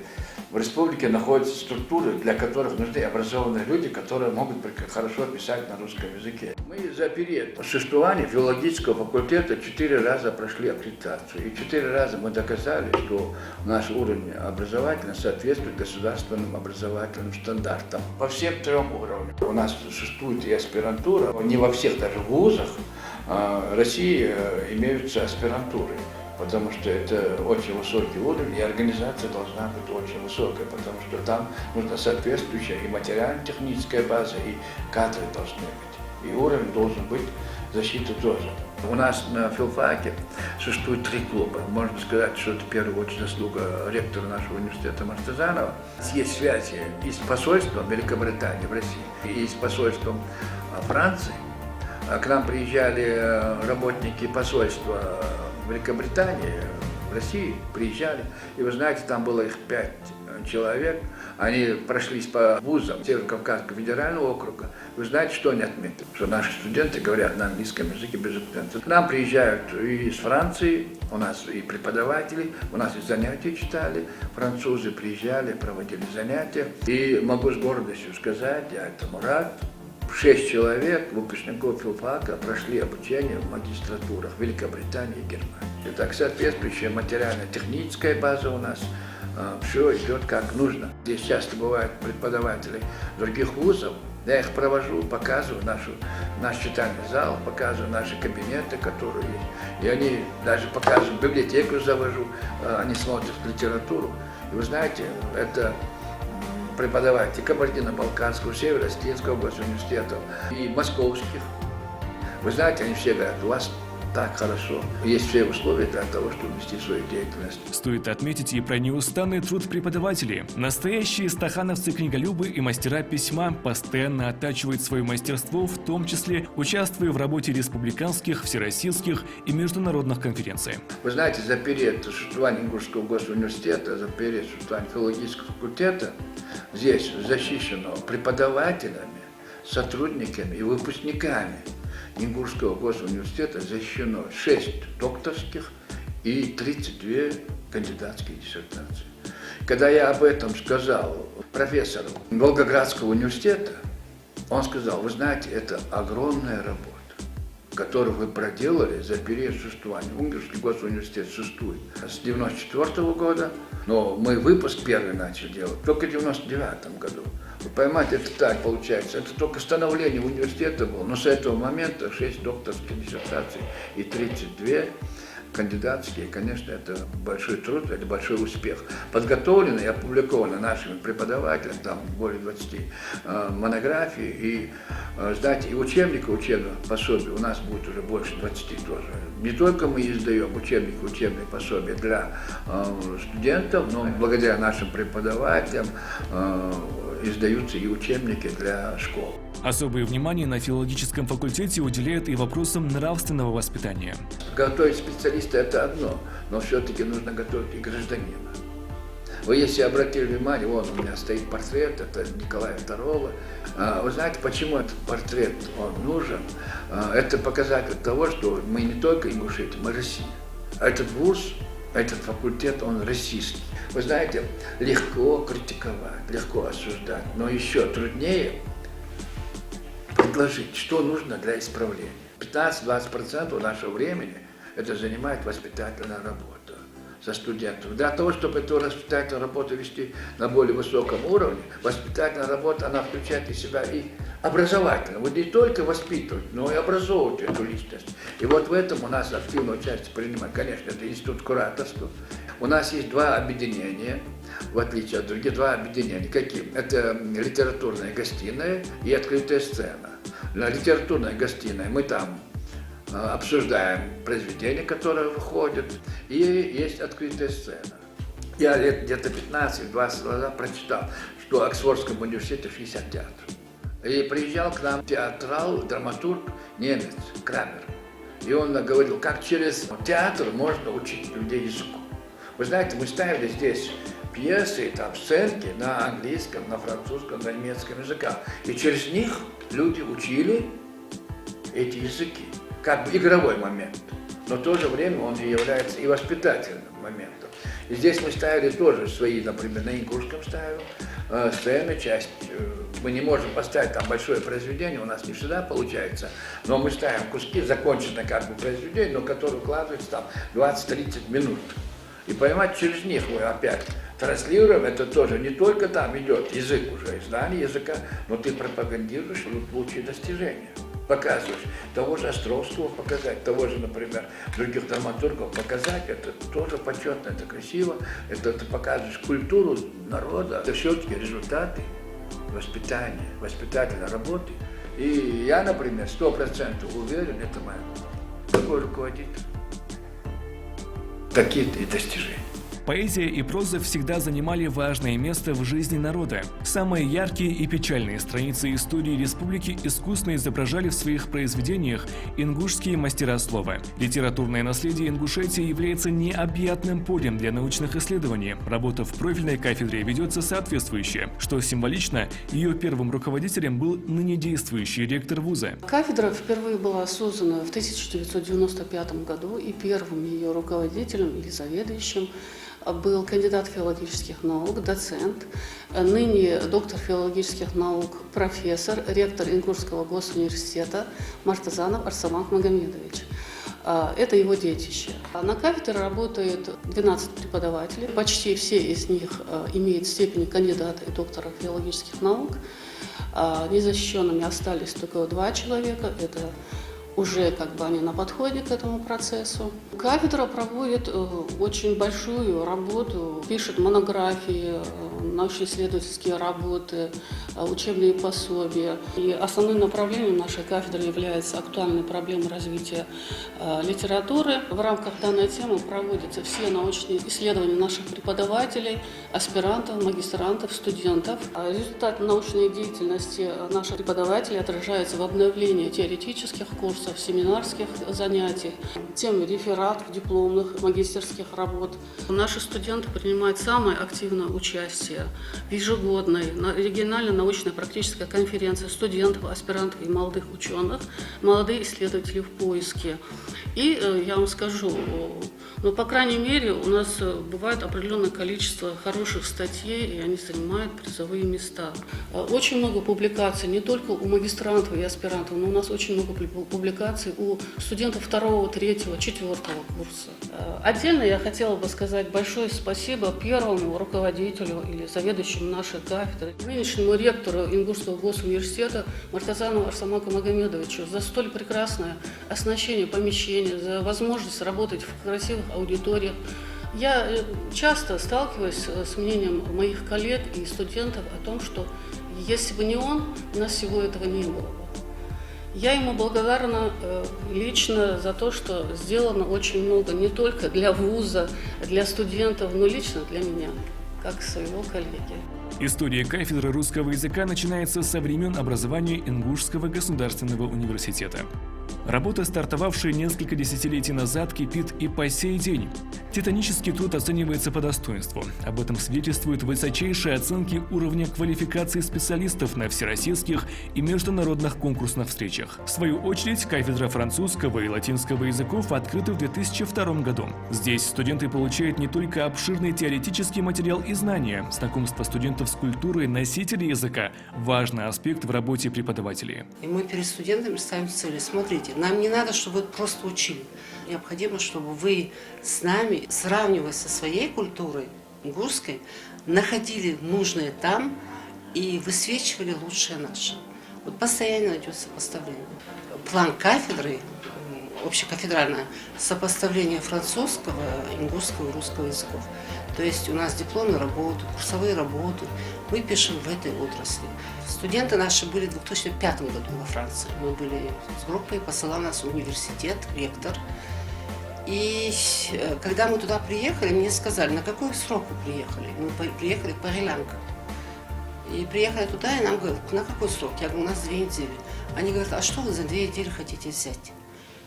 в республике находятся структуры, для которых нужны образованные люди, которые могут хорошо писать на русском языке. Мы за период существования филологического факультета 4 раза прошли аккредитацию. И 4 раза мы доказали, что наш уровень образования соответствует государственным образовательным стандартам. По всем 3 уровням. У нас существует и аспирантура. Не во всех даже вузах России имеются аспирантуры. Потому что это очень высокий уровень, и организация должна быть очень высокая, потому что там нужна соответствующая и материально-техническая база, и кадры должны быть. И уровень должен быть защиты тоже. У нас на филфаке существует 3 клуба. Можно сказать, что это в первую очередь заслуга ректора нашего университета Муртазанова. Есть связи и с посольством Великобритании в России, и с посольством Франции. К нам приезжали работники посольства Великобритании в России, приезжали. И вы знаете, там было их 5 человек. Они прошлись по вузам Северо-Кавказского федерального округа. Вы знаете, что они отметили? Что наши студенты говорят на английском языке без акцента. К нам приезжают и из Франции, у нас и преподаватели, у нас и занятия читали. Французы приезжали, проводили занятия. И могу с гордостью сказать, я этому рад, 6 человек, выпускников филфака, прошли обучение в магистратурах Великобритании и Германии. Итак, соответствующая материально-техническая база у нас, все идет как нужно. Здесь часто бывают преподаватели других вузов, я их провожу, показываю наш читальный зал, показываю наши кабинеты, которые есть. И они даже показывают, библиотеку завожу, они смотрят литературу. И вы знаете, это преподаватели Кабардино-Балкарского, Северо-Осетинского госуниверситета и московских. Вы знаете, они все говорят, у вас так хорошо. Есть все условия для того, чтобы вести свою деятельность. Стоит отметить и про неустанный труд преподавателей. Настоящие стахановцы-книголюбы и мастера письма постоянно оттачивают свое мастерство, в том числе участвуя в работе республиканских, всероссийских и международных конференций. Вы знаете, за период существования Ингушского госуниверситета, за период существования филологического факультета, здесь защищено преподавателями, сотрудниками и выпускниками Ингушского госуниверситета защищено 6 докторских и 32 кандидатские диссертации. Когда я об этом сказал профессору Волгоградского университета, он сказал, вы знаете, это огромная работа, которую вы проделали за период существования. Ингушский госуниверситет существует с 1994 года, но мы выпуск первый начали делать только в 1999 году. Вы понимаете, это так получается. Это только становление университета было. Но с этого момента 6 докторских диссертаций и 32 кандидатские. Конечно, это большой труд, это большой успех. Подготовлено и опубликовано нашими преподавателями, там более 20 монографий. И, знаете, и учебников, учебных пособий у нас будет уже больше 20 тоже. Не только мы издаем учебники, учебные пособия для студентов, но благодаря нашим преподавателям издаются и учебники для школ. Особое внимание на филологическом факультете уделяют и вопросам нравственного воспитания. Готовить специалиста – это одно, но все-таки нужно готовить и гражданина. Вы, если обратили внимание, вон у меня стоит портрет, это Николая II. Вы знаете, почему этот портрет нужен? Это показатель того, что мы не только Ингушетия, мы Россия. Этот вуз, этот факультет, он российский. Вы знаете, легко критиковать, легко осуждать, но еще труднее предложить, что нужно для исправления. 15-20% нашего времени это занимает воспитательная работа со студентами. Для того, чтобы эту воспитательную работу вести на более высоком уровне, воспитательная работа, она включает в себя и образовательную. Вот не только воспитывать, но и образовывать эту личность. И вот в этом у нас активное участие принимает, конечно, это институт кураторства. У нас есть 2 объединения, в отличие от других, 2 объединения. Какие? Это литературная гостиная и открытая сцена. На литературной гостиной мы там обсуждаем произведения, которые выходят, и есть открытая сцена. Я лет где-то 15-20 назад прочитал, что в Оксфордском университете 60 театров. И приезжал к нам театрал, драматург, немец, Крамер. И он говорил, как через театр можно учить людей языку. Вы знаете, мы ставили здесь пьесы, там, сценки на английском, на французском, на немецком языках. И через них люди учили эти языки, как бы игровой момент. Но в то же время он и является и воспитательным моментом. И здесь мы ставили тоже свои, например, на ингушском ставим сцены, часть. Мы не можем поставить там большое произведение, у нас не всегда получается, но мы ставим куски, законченные как бы произведения, но которые укладываются там 20-30 минут. И понимаете, через них мы опять транслируем, это тоже не только там идет язык уже, знание языка, но ты пропагандируешь лучшие достижения. Показываешь того же Островского показать, того же, например, других драматургов показать, это тоже почетно, это красиво, это ты показываешь культуру народа, это все-таки результаты воспитания, воспитательной работы. И я, например, 100% уверен, это мой такой руководитель. Такие и достижения. Поэзия и проза всегда занимали важное место в жизни народа. Самые яркие и печальные страницы истории республики искусно изображали в своих произведениях ингушские мастера слова. Литературное наследие Ингушетии является необъятным полем для научных исследований. Работа в профильной кафедре ведется соответствующе, что символично, ее первым руководителем был ныне действующий ректор вуза. Кафедра впервые была создана в 1995 году, и первым ее руководителем или заведующим был кандидат филологических наук, доцент, ныне доктор филологических наук, профессор, ректор Ингушского госуниверситета Мартазанов Арсамак Магомедович. Это его детище. На кафедре работает 12 преподавателей. Почти все из них имеют степень кандидата и доктора филологических наук. Незащищенными остались только 2 человека. Это уже они на подходе к этому процессу. Кафедра проводит очень большую работу, пишет монографии, научно-исследовательские работы, учебные пособия. И основным направлением нашей кафедры является актуальная проблема развития литературы. В рамках данной темы проводятся все научные исследования наших преподавателей, аспирантов, магистрантов, студентов. Результат научной деятельности наших преподавателей отражается в обновлении теоретических курсов, семинарских занятий, темы рефератов, дипломных, магистерских работ. Наши студенты принимают самое активное участие в ежегодной региональной научной практической конференции студентов, аспирантов и молодых ученых, молодые исследователи в поиске. И я вам скажу, по крайней мере, у нас бывает определенное количество хороших статей, и они занимают призовые места. Очень много публикаций не только у магистрантов и аспирантов, но у нас очень много публикаций у студентов 2, 3, 4 курса. Отдельно я хотела бы сказать большое спасибо первому руководителю или заведующему нашей кафедры, нынешнему ректору Ингушского госуниверситета Мартазанову Арсамаку Магомедовичу за столь прекрасное оснащение помещения, за возможность работать в красивых аудиториях. Я часто сталкиваюсь с мнением моих коллег и студентов о том, что если бы не он, у нас всего этого не было бы. Я ему благодарна лично за то, что сделано очень много не только для вуза, для студентов, но лично для меня, как своего коллеги. История кафедры русского языка начинается со времен образования Ингушского государственного университета. Работа, стартовавшая несколько десятилетий назад, кипит и по сей день. Титанический труд оценивается по достоинству. Об этом свидетельствуют высочайшие оценки уровня квалификации специалистов на всероссийских и международных конкурсных встречах. В свою очередь, кафедра французского и латинского языков открыта в 2002 году. Здесь студенты получают не только обширный теоретический материал и знания, знакомство студентов с культурой носителей языка – важный аспект в работе преподавателей. И мы перед студентами ставим цели. Смотрите, нам не надо, чтобы вы просто учили. Необходимо, чтобы вы с нами, сравнивая со своей культурой ингушской, находили нужное там и высвечивали лучшее наше. Вот постоянно идет сопоставление. План кафедры, общекафедральное сопоставление французского, ингушского и русского языков. То есть у нас дипломные работы, курсовые работы мы пишем в этой отрасли. Студенты наши были в 2005 году во Франции. Мы были с группой, посылал нас в университет, ректор. И когда мы туда приехали, мне сказали, на какой срок вы приехали? Мы приехали по Рилянка. И приехали туда, и нам говорят, на какой срок? Я говорю, у нас 2 недели. Они говорят, а что вы за 2 недели хотите взять?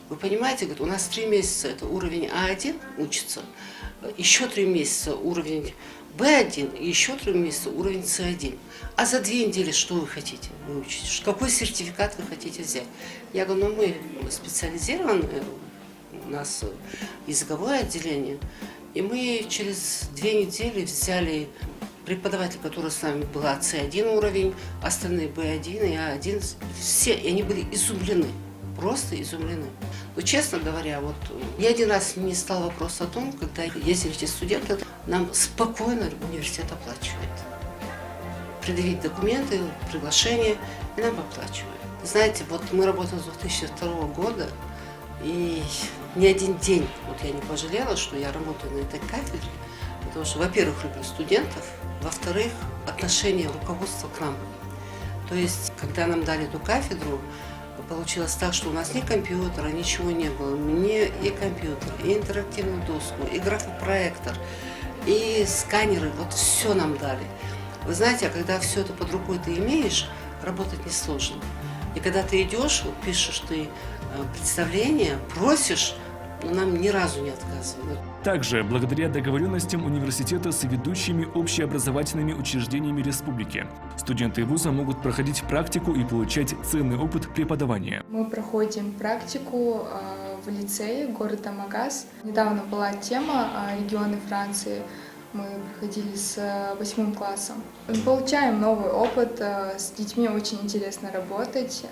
Вы понимаете, говорят, у нас 3 месяца это уровень А1 учится, еще 3 месяца уровень Б1 и еще 3 месяца уровень С1. А за 2 недели что вы хотите выучить? Какой сертификат вы хотите взять? Я говорю, мы специализированы, у нас языковое отделение, и мы через 2 недели взяли преподавателя, который с нами был С1 уровень, остальные Б1 и А1, все, и они были изумлены. Просто изумлены. Но, честно говоря, вот ни один раз не стал вопрос о том, когда ездили эти студенты, нам спокойно университет оплачивает. Предъявить документы, приглашение, и нам оплачивают. Знаете, вот мы работаем с 2002 года, и ни один день вот я не пожалела, что я работаю на этой кафедре, потому что, во-первых, люблю студентов, во-вторых, отношение руководства к нам. То есть, когда нам дали эту кафедру, получилось так, что у нас ни компьютера, ничего не было. Мне и компьютер, и интерактивную доску, и графопроектор, и сканеры, вот все нам дали. Вы знаете, а когда все это под рукой ты имеешь, работать несложно. И когда ты идешь, вот пишешь ты представление, просишь, но нам ни разу не отказывают. Также, благодаря договоренностям университета с ведущими общеобразовательными учреждениями республики, студенты вуза могут проходить практику и получать ценный опыт преподавания. Мы проходим практику в лицее города Магас. Недавно была тема «Регионы Франции». Мы проходили с 8 классом. Получаем новый опыт, с детьми очень интересно работать.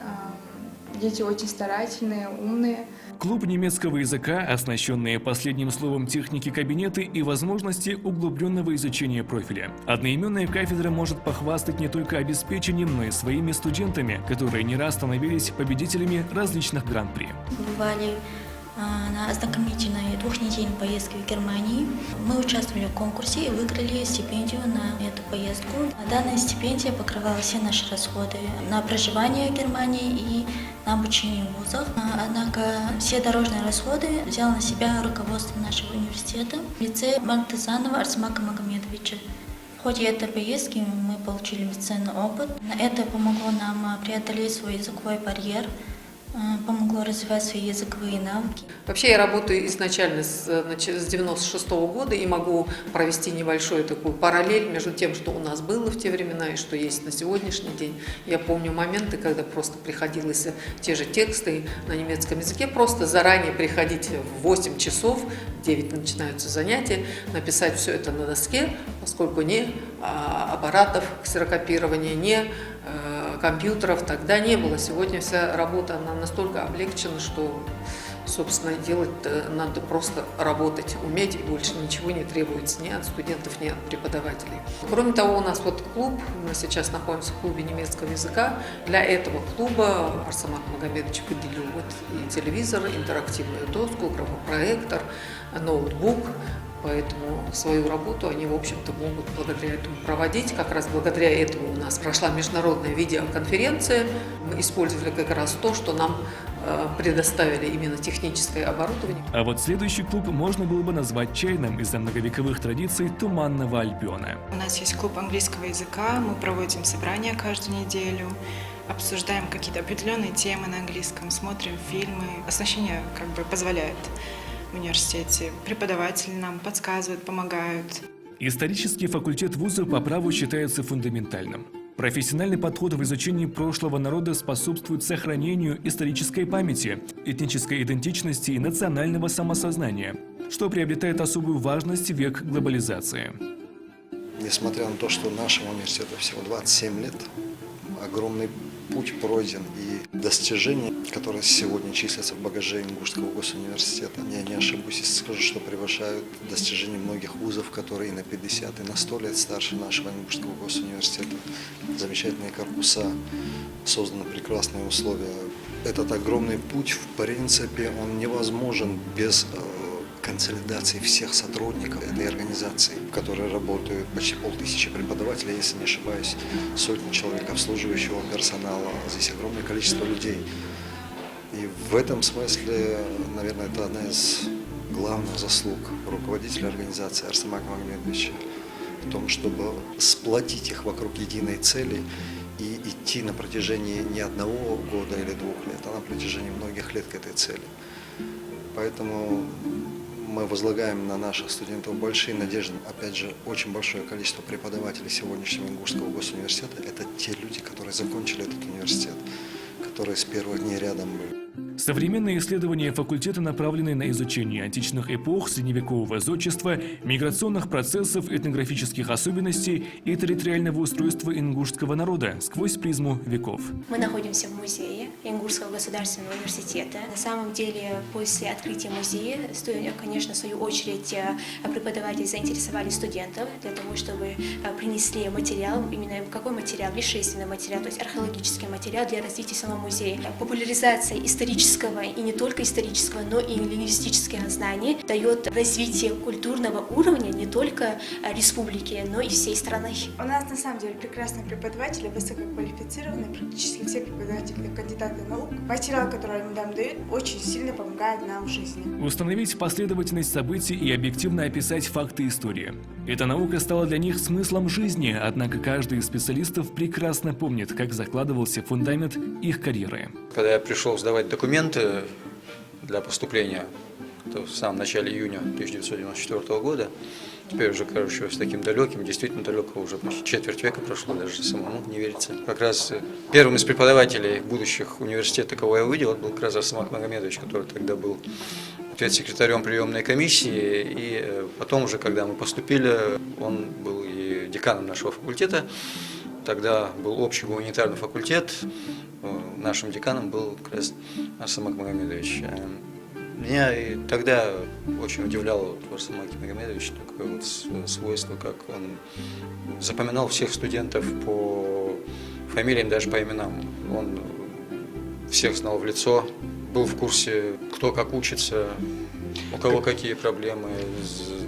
Дети очень старательные, умные. Клуб немецкого языка, оснащенные последним словом техники кабинеты и возможности углубленного изучения профиля. Одноименная кафедра может похвастать не только обеспечением, но и своими студентами, которые не раз становились победителями различных гран-при. Бывали на ознакомительной двухнедельной поездке в Германии. Мы участвовали в конкурсе и выиграли стипендию на эту поездку. Данная стипендия покрывала все наши расходы на проживание в Германии и на обучение в вузах. Однако все дорожные расходы взял на себя руководство нашего университета в лице Мартазанова Арсамака Магомедовича. В ходе этой поездки мы получили бесценный опыт. Это помогло нам преодолеть свой языковой барьер, помогло развивать свои языковые навыки. Вообще я работаю изначально с 96 года и могу провести небольшую такую параллель между тем, что у нас было в те времена и что есть на сегодняшний день. Я помню моменты, когда просто приходилось те же тексты на немецком языке, просто заранее приходить в 8 часов, 9 начинаются занятия, написать все это на доске, поскольку не аппаратов ксерокопирования, не компьютеров тогда не было. Сегодня вся работа она настолько облегчена, что, собственно, делать надо просто работать, уметь, и больше ничего не требуется ни от студентов, ни от преподавателей. Кроме того, у нас вот клуб, мы сейчас находимся в клубе немецкого языка. Для этого клуба Арсамак Магомедович выделил вот и телевизор, интерактивную доску, графопроектор, ноутбук. Поэтому свою работу они, в общем-то, могут благодаря этому проводить. Как раз благодаря этому у нас прошла международная видеоконференция. Мы использовали как раз то, что нам предоставили именно техническое оборудование. А вот следующий клуб можно было бы назвать чайным из-за многовековых традиций Туманного Альбиона. У нас есть клуб английского языка, мы проводим собрания каждую неделю, обсуждаем какие-то определенные темы на английском, смотрим фильмы. Оснащение как бы позволяет в университете. Преподаватели нам подсказывают, помогают. Исторический факультет вуза по праву считается фундаментальным. Профессиональный подход в изучении прошлого народа способствует сохранению исторической памяти, этнической идентичности и национального самосознания, что приобретает особую важность в век глобализации. Несмотря на то, что нашему университету всего 27 лет, огромный путь пройден, и достижения, которые сегодня числятся в багаже Ингушского госуниверситета, я не ошибусь, если скажу, что превышают достижения многих вузов, которые и на 50, и на 100 лет старше нашего Ингушского госуниверситета. Замечательные корпуса, созданы прекрасные условия. Этот огромный путь, в принципе, он невозможен без консолидации всех сотрудников этой организации, в которой работают почти 500 преподавателей, если не ошибаюсь, сотни человек обслуживающего персонала, здесь огромное количество людей. И в этом смысле, наверное, это одна из главных заслуг руководителя организации Арсамака Магомедовича в том, чтобы сплотить их вокруг единой цели и идти на протяжении не одного года или 2 лет, а на протяжении многих лет к этой цели. Поэтому мы возлагаем на наших студентов большие надежды. Опять же, очень большое количество преподавателей сегодняшнего Ингушского госуниверситета – это те люди, которые закончили этот университет, которые с первых дней рядом были. Современные исследования факультета направлены на изучение античных эпох, средневекового зодчества, миграционных процессов, этнографических особенностей и территориального устройства ингушского народа сквозь призму веков. Мы находимся в музее Ингушского государственного университета. На самом деле, после открытия музея, конечно, в свою очередь, преподаватели заинтересовали студентов для того, чтобы принесли материал, именно какой материал? Вещественный материал, то есть археологический материал для развития самого музея. Популяризация исторического и не только исторического, но и лингвистических знаний дает развитие культурного уровня не только республики, но и всей страны. У нас на самом деле прекрасные преподаватели, высококвалифицированные, практически все преподаватели, кандидаты кандидаты наук. Материал, который они нам дают, очень сильно помогает нам в жизни. Установить последовательность событий и объективно описать факты истории. Эта наука стала для них смыслом жизни, однако каждый из специалистов прекрасно помнит, как закладывался фундамент их карьеры. Когда я пришел сдавать документы для поступления, это в самом начале июня 1994 года, теперь уже, с таким далеким, действительно далеко, уже почти четверть века прошло, даже самому не верится. Как раз первым из преподавателей будущих университета, кого я увидел, это был как раз Арсамак Магомедович, который тогда был секретарем приемной комиссии, и потом уже, когда мы поступили, он был и деканом нашего факультета. Тогда был общий гуманитарный факультет, нашим деканом был как раз Арсамак Магомедович. Меня и тогда очень удивляло в Арсамаке Магомедовиче такое вот свойство, как он запоминал всех студентов по фамилиям, даже по именам. Он всех знал в лицо, был в курсе, кто как учится, у кого какие проблемы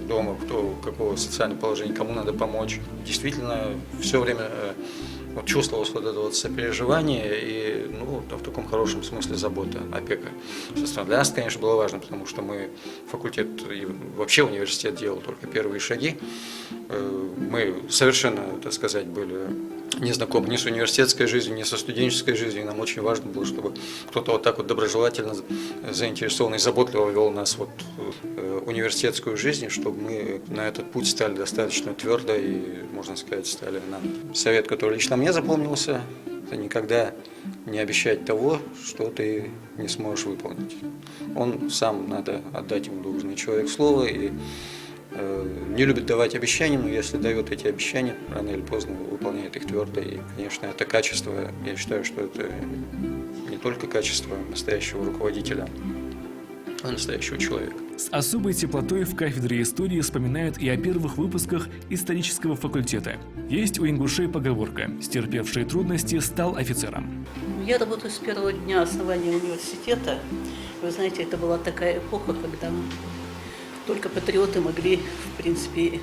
дома, кто какого социального положения, кому надо помочь. Действительно, все время вот чувствовалось вот это вот сопереживание и, в таком хорошем смысле забота, опека. Для нас, конечно, было важно, потому что мы факультет и вообще университет делал только первые шаги. Мы совершенно, так сказать, были не знакомы ни с университетской жизнью, ни со студенческой жизнью. И нам очень важно было, чтобы кто-то вот так вот доброжелательно, заинтересованно и заботливо вел нас вот в университетскую жизнь, чтобы мы на этот путь стали достаточно твердо и, можно сказать, стали на совет, который лично мне запомнился, это никогда не обещать того, что ты не сможешь выполнить. Он сам, надо отдать ему должное, человек слова, и не любит давать обещания, но если дает эти обещания, рано или поздно выполняет их твердо. И, конечно, это качество, я считаю, что это не только качество настоящего руководителя, а настоящего человека. С особой теплотой в кафедре истории вспоминают и о первых выпусках исторического факультета. Есть у ингушей поговорка: «Стерпевший трудности стал офицером». Я работаю с первого дня основания университета. Вы знаете, это была такая эпоха, когда только патриоты могли, в принципе,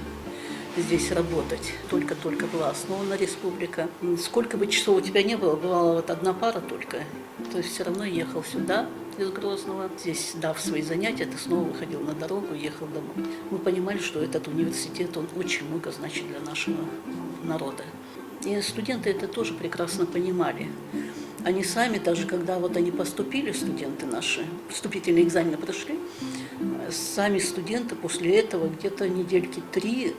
здесь работать. Только-только была основана республика. Сколько бы часов у тебя не было, бывала вот одна пара только. То есть все равно ехал сюда из Грозного. Здесь, дав свои занятия, ты снова выходил на дорогу, ехал домой. Мы понимали, что этот университет, он очень много значит для нашего народа. И студенты это тоже прекрасно понимали. Они сами, даже когда вот они поступили, студенты наши, вступительные экзамены прошли, сами студенты после этого где-то недельки 3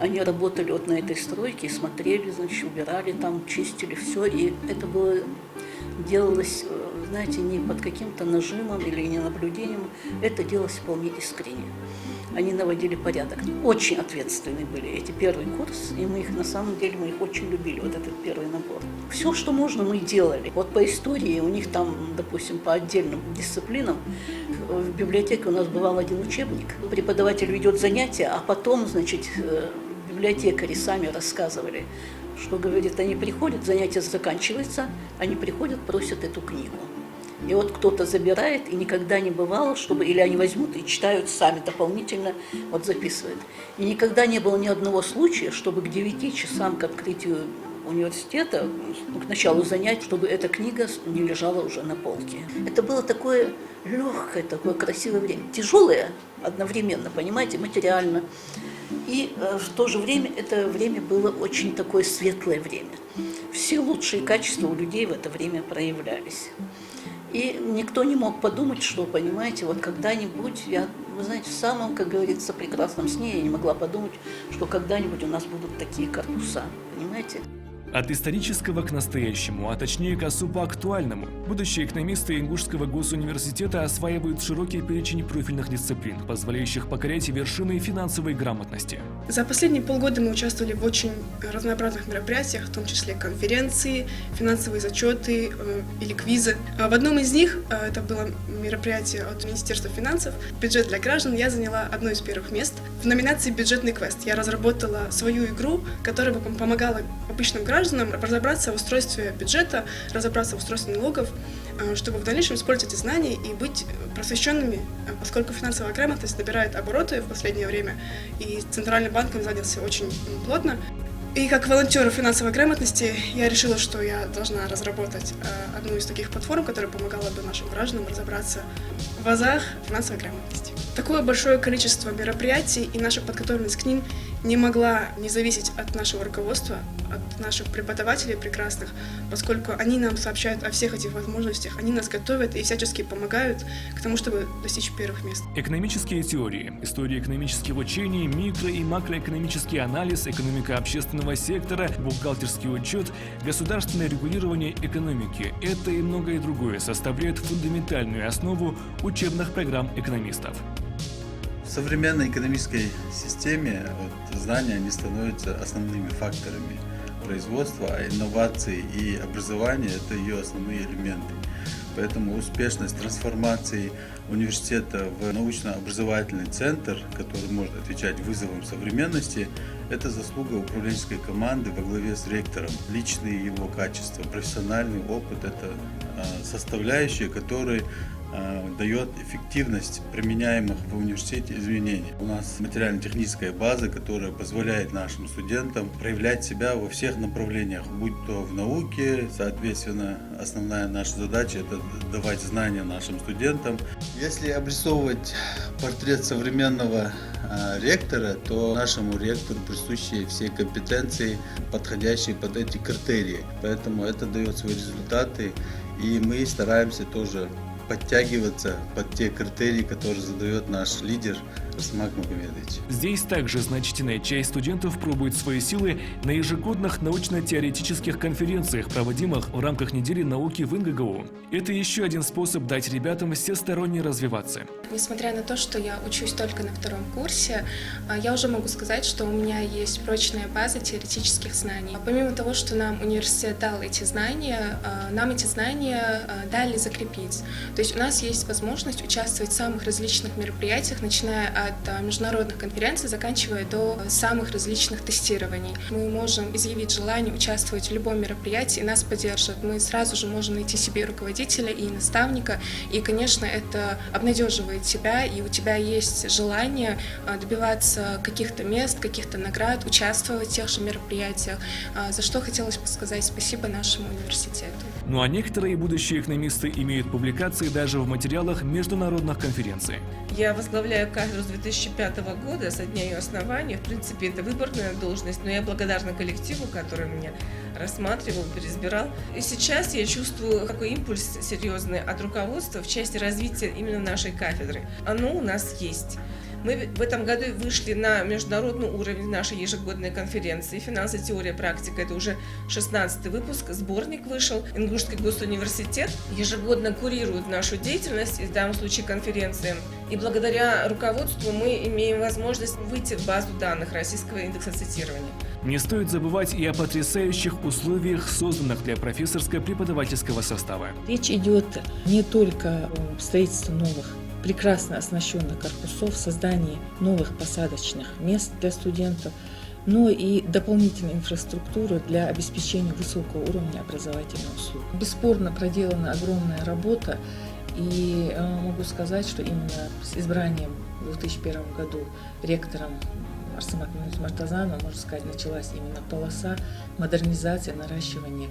они работали вот на этой стройке, смотрели, значит, убирали там, чистили все. И это было, делалось, знаете, не под каким-то нажимом или не наблюдением, это делалось вполне искренне. Они наводили порядок. Очень ответственны были эти первый курс, и мы их, на самом деле, мы их очень любили, вот этот первый набор. Все, что можно, мы делали. Вот по истории у них там, допустим, по отдельным дисциплинам, в библиотеке у нас бывал один учебник. Преподаватель ведет занятия, а потом, значит, библиотекари сами рассказывали, что, говорит, они приходят, занятие заканчивается, они приходят, просят эту книгу. И вот кто-то забирает, и никогда не бывало, чтобы или они возьмут и читают сами дополнительно, вот записывают. И никогда не было ни одного случая, чтобы к 9 часам, к открытию университета, к началу занятий, чтобы эта книга не лежала уже на полке. Это было такое легкое, такое красивое время. Тяжелое одновременно, понимаете, материально. И в то же время это время было очень такое светлое время. Все лучшие качества у людей в это время проявлялись. И никто не мог подумать, что, понимаете, вот когда-нибудь, вы знаете, в самом, как говорится, прекрасном сне я не могла подумать, что когда-нибудь у нас будут такие корпуса, понимаете? От исторического к настоящему, а точнее к особо актуальному. Будущие экономисты Ингушского госуниверситета осваивают широкий перечень профильных дисциплин, позволяющих покорять вершины финансовой грамотности. За последние полгода мы участвовали в очень разнообразных мероприятиях, в том числе конференции, финансовые зачеты или квизы. В одном из них, это было мероприятие от Министерства финансов, «Бюджет для граждан», я заняла одно из первых мест. В номинации «Бюджетный квест» я разработала свою игру, которая бы помогала обычным гражданам разобраться в устройстве бюджета, разобраться в устройстве налогов, чтобы в дальнейшем использовать эти знания и быть просвещенными, поскольку финансовая грамотность набирает обороты в последнее время, и Центральный банк им занялся очень плотно. И как волонтер финансовой грамотности я решила, что я должна разработать одну из таких платформ, которая помогала бы нашим гражданам разобраться в азах финансовой грамотности. Такое большое количество мероприятий и наша подготовленность к ним не могла не зависеть от нашего руководства, от наших преподавателей прекрасных, поскольку они нам сообщают о всех этих возможностях, они нас готовят и всячески помогают к тому, чтобы достичь первых мест. Экономические теории, история экономических учений, микро- и макроэкономический анализ, экономика общественного сектора, бухгалтерский учет, государственное регулирование экономики – это и многое другое составляет фундаментальную основу учебных программ экономистов. В современной экономической системе знания они становятся основными факторами производства, а инновации и образование – это ее основные элементы. Поэтому успешность трансформации университета в научно-образовательный центр, который может отвечать вызовам современности, это заслуга управленческой команды во главе с ректором. Личные его качества, профессиональный опыт – это составляющие, которые дает эффективность применяемых в университете изменений. У нас материально-техническая база, которая позволяет нашим студентам проявлять себя во всех направлениях, будь то в науке, соответственно, основная наша задача – это давать знания нашим студентам. Если обрисовывать портрет современного ректора, то нашему ректору присущи все компетенции, подходящие под эти критерии. Поэтому это дает свои результаты, и мы стараемся тоже подтягиваться под те критерии, которые задает наш лидер Арсамак Магомедович. Здесь также значительная часть студентов пробует свои силы на ежегодных научно-теоретических конференциях, проводимых в рамках недели науки в НГГУ. Это еще один способ дать ребятам всесторонне развиваться. Несмотря на то, что я учусь только на втором курсе, я уже могу сказать, что у меня есть прочная база теоретических знаний. Помимо того, что нам университет дал эти знания, нам эти знания дали закрепить. То есть у нас есть возможность участвовать в самых различных мероприятиях, начиная от международных конференций, заканчивая до самых различных тестирований. Мы можем изъявить желание участвовать в любом мероприятии, и нас поддержат. Мы сразу же можем найти себе руководителя и наставника, и, конечно, это обнадеживает тебя, и у тебя есть желание добиваться каких-то мест, каких-то наград, участвовать в тех же мероприятиях, за что хотелось бы сказать спасибо нашему университету. Ну а некоторые будущие экономисты имеют публикации даже в материалах международных конференций. Я возглавляю кафедру с 2005 года, со дня ее основания. В принципе, это выборная должность, но я благодарна коллективу, который меня рассматривал, переизбирал. И сейчас я чувствую такой импульс серьезный от руководства в части развития именно нашей кафедры. Оно у нас есть. Мы в этом году вышли на международный уровень нашей ежегодной конференции «Финансы, теория, практика». Это уже 16-й выпуск, сборник вышел. Ингушский госуниверситет ежегодно курирует нашу деятельность, в данном случае конференции. И благодаря руководству мы имеем возможность выйти в базу данных Российского индекса цитирования. Не стоит забывать и о потрясающих условиях, созданных для профессорско-преподавательского состава. Речь идет не только о строительстве новых прекрасно оснащенных корпусов, создании новых посадочных мест для студентов, но и дополнительной инфраструктуры для обеспечения высокого уровня образовательных услуг. Бесспорно проделана огромная работа, и могу сказать, что именно с избранием в 2001 году ректором Арсамак Муртазаном, можно сказать, началась именно полоса модернизации, наращивания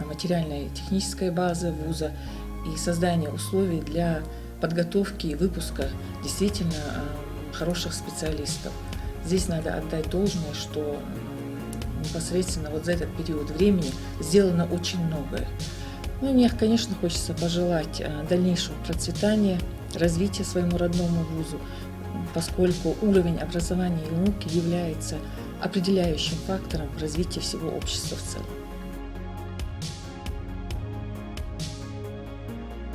материальной и технической базы вуза и создания условий для подготовки и выпуска действительно хороших специалистов. Здесь надо отдать должное, что непосредственно вот за этот период времени сделано очень многое. Ну, мне, конечно, хочется пожелать дальнейшего процветания, развития своему родному вузу, поскольку уровень образования и науки является определяющим фактором в развитии всего общества в целом.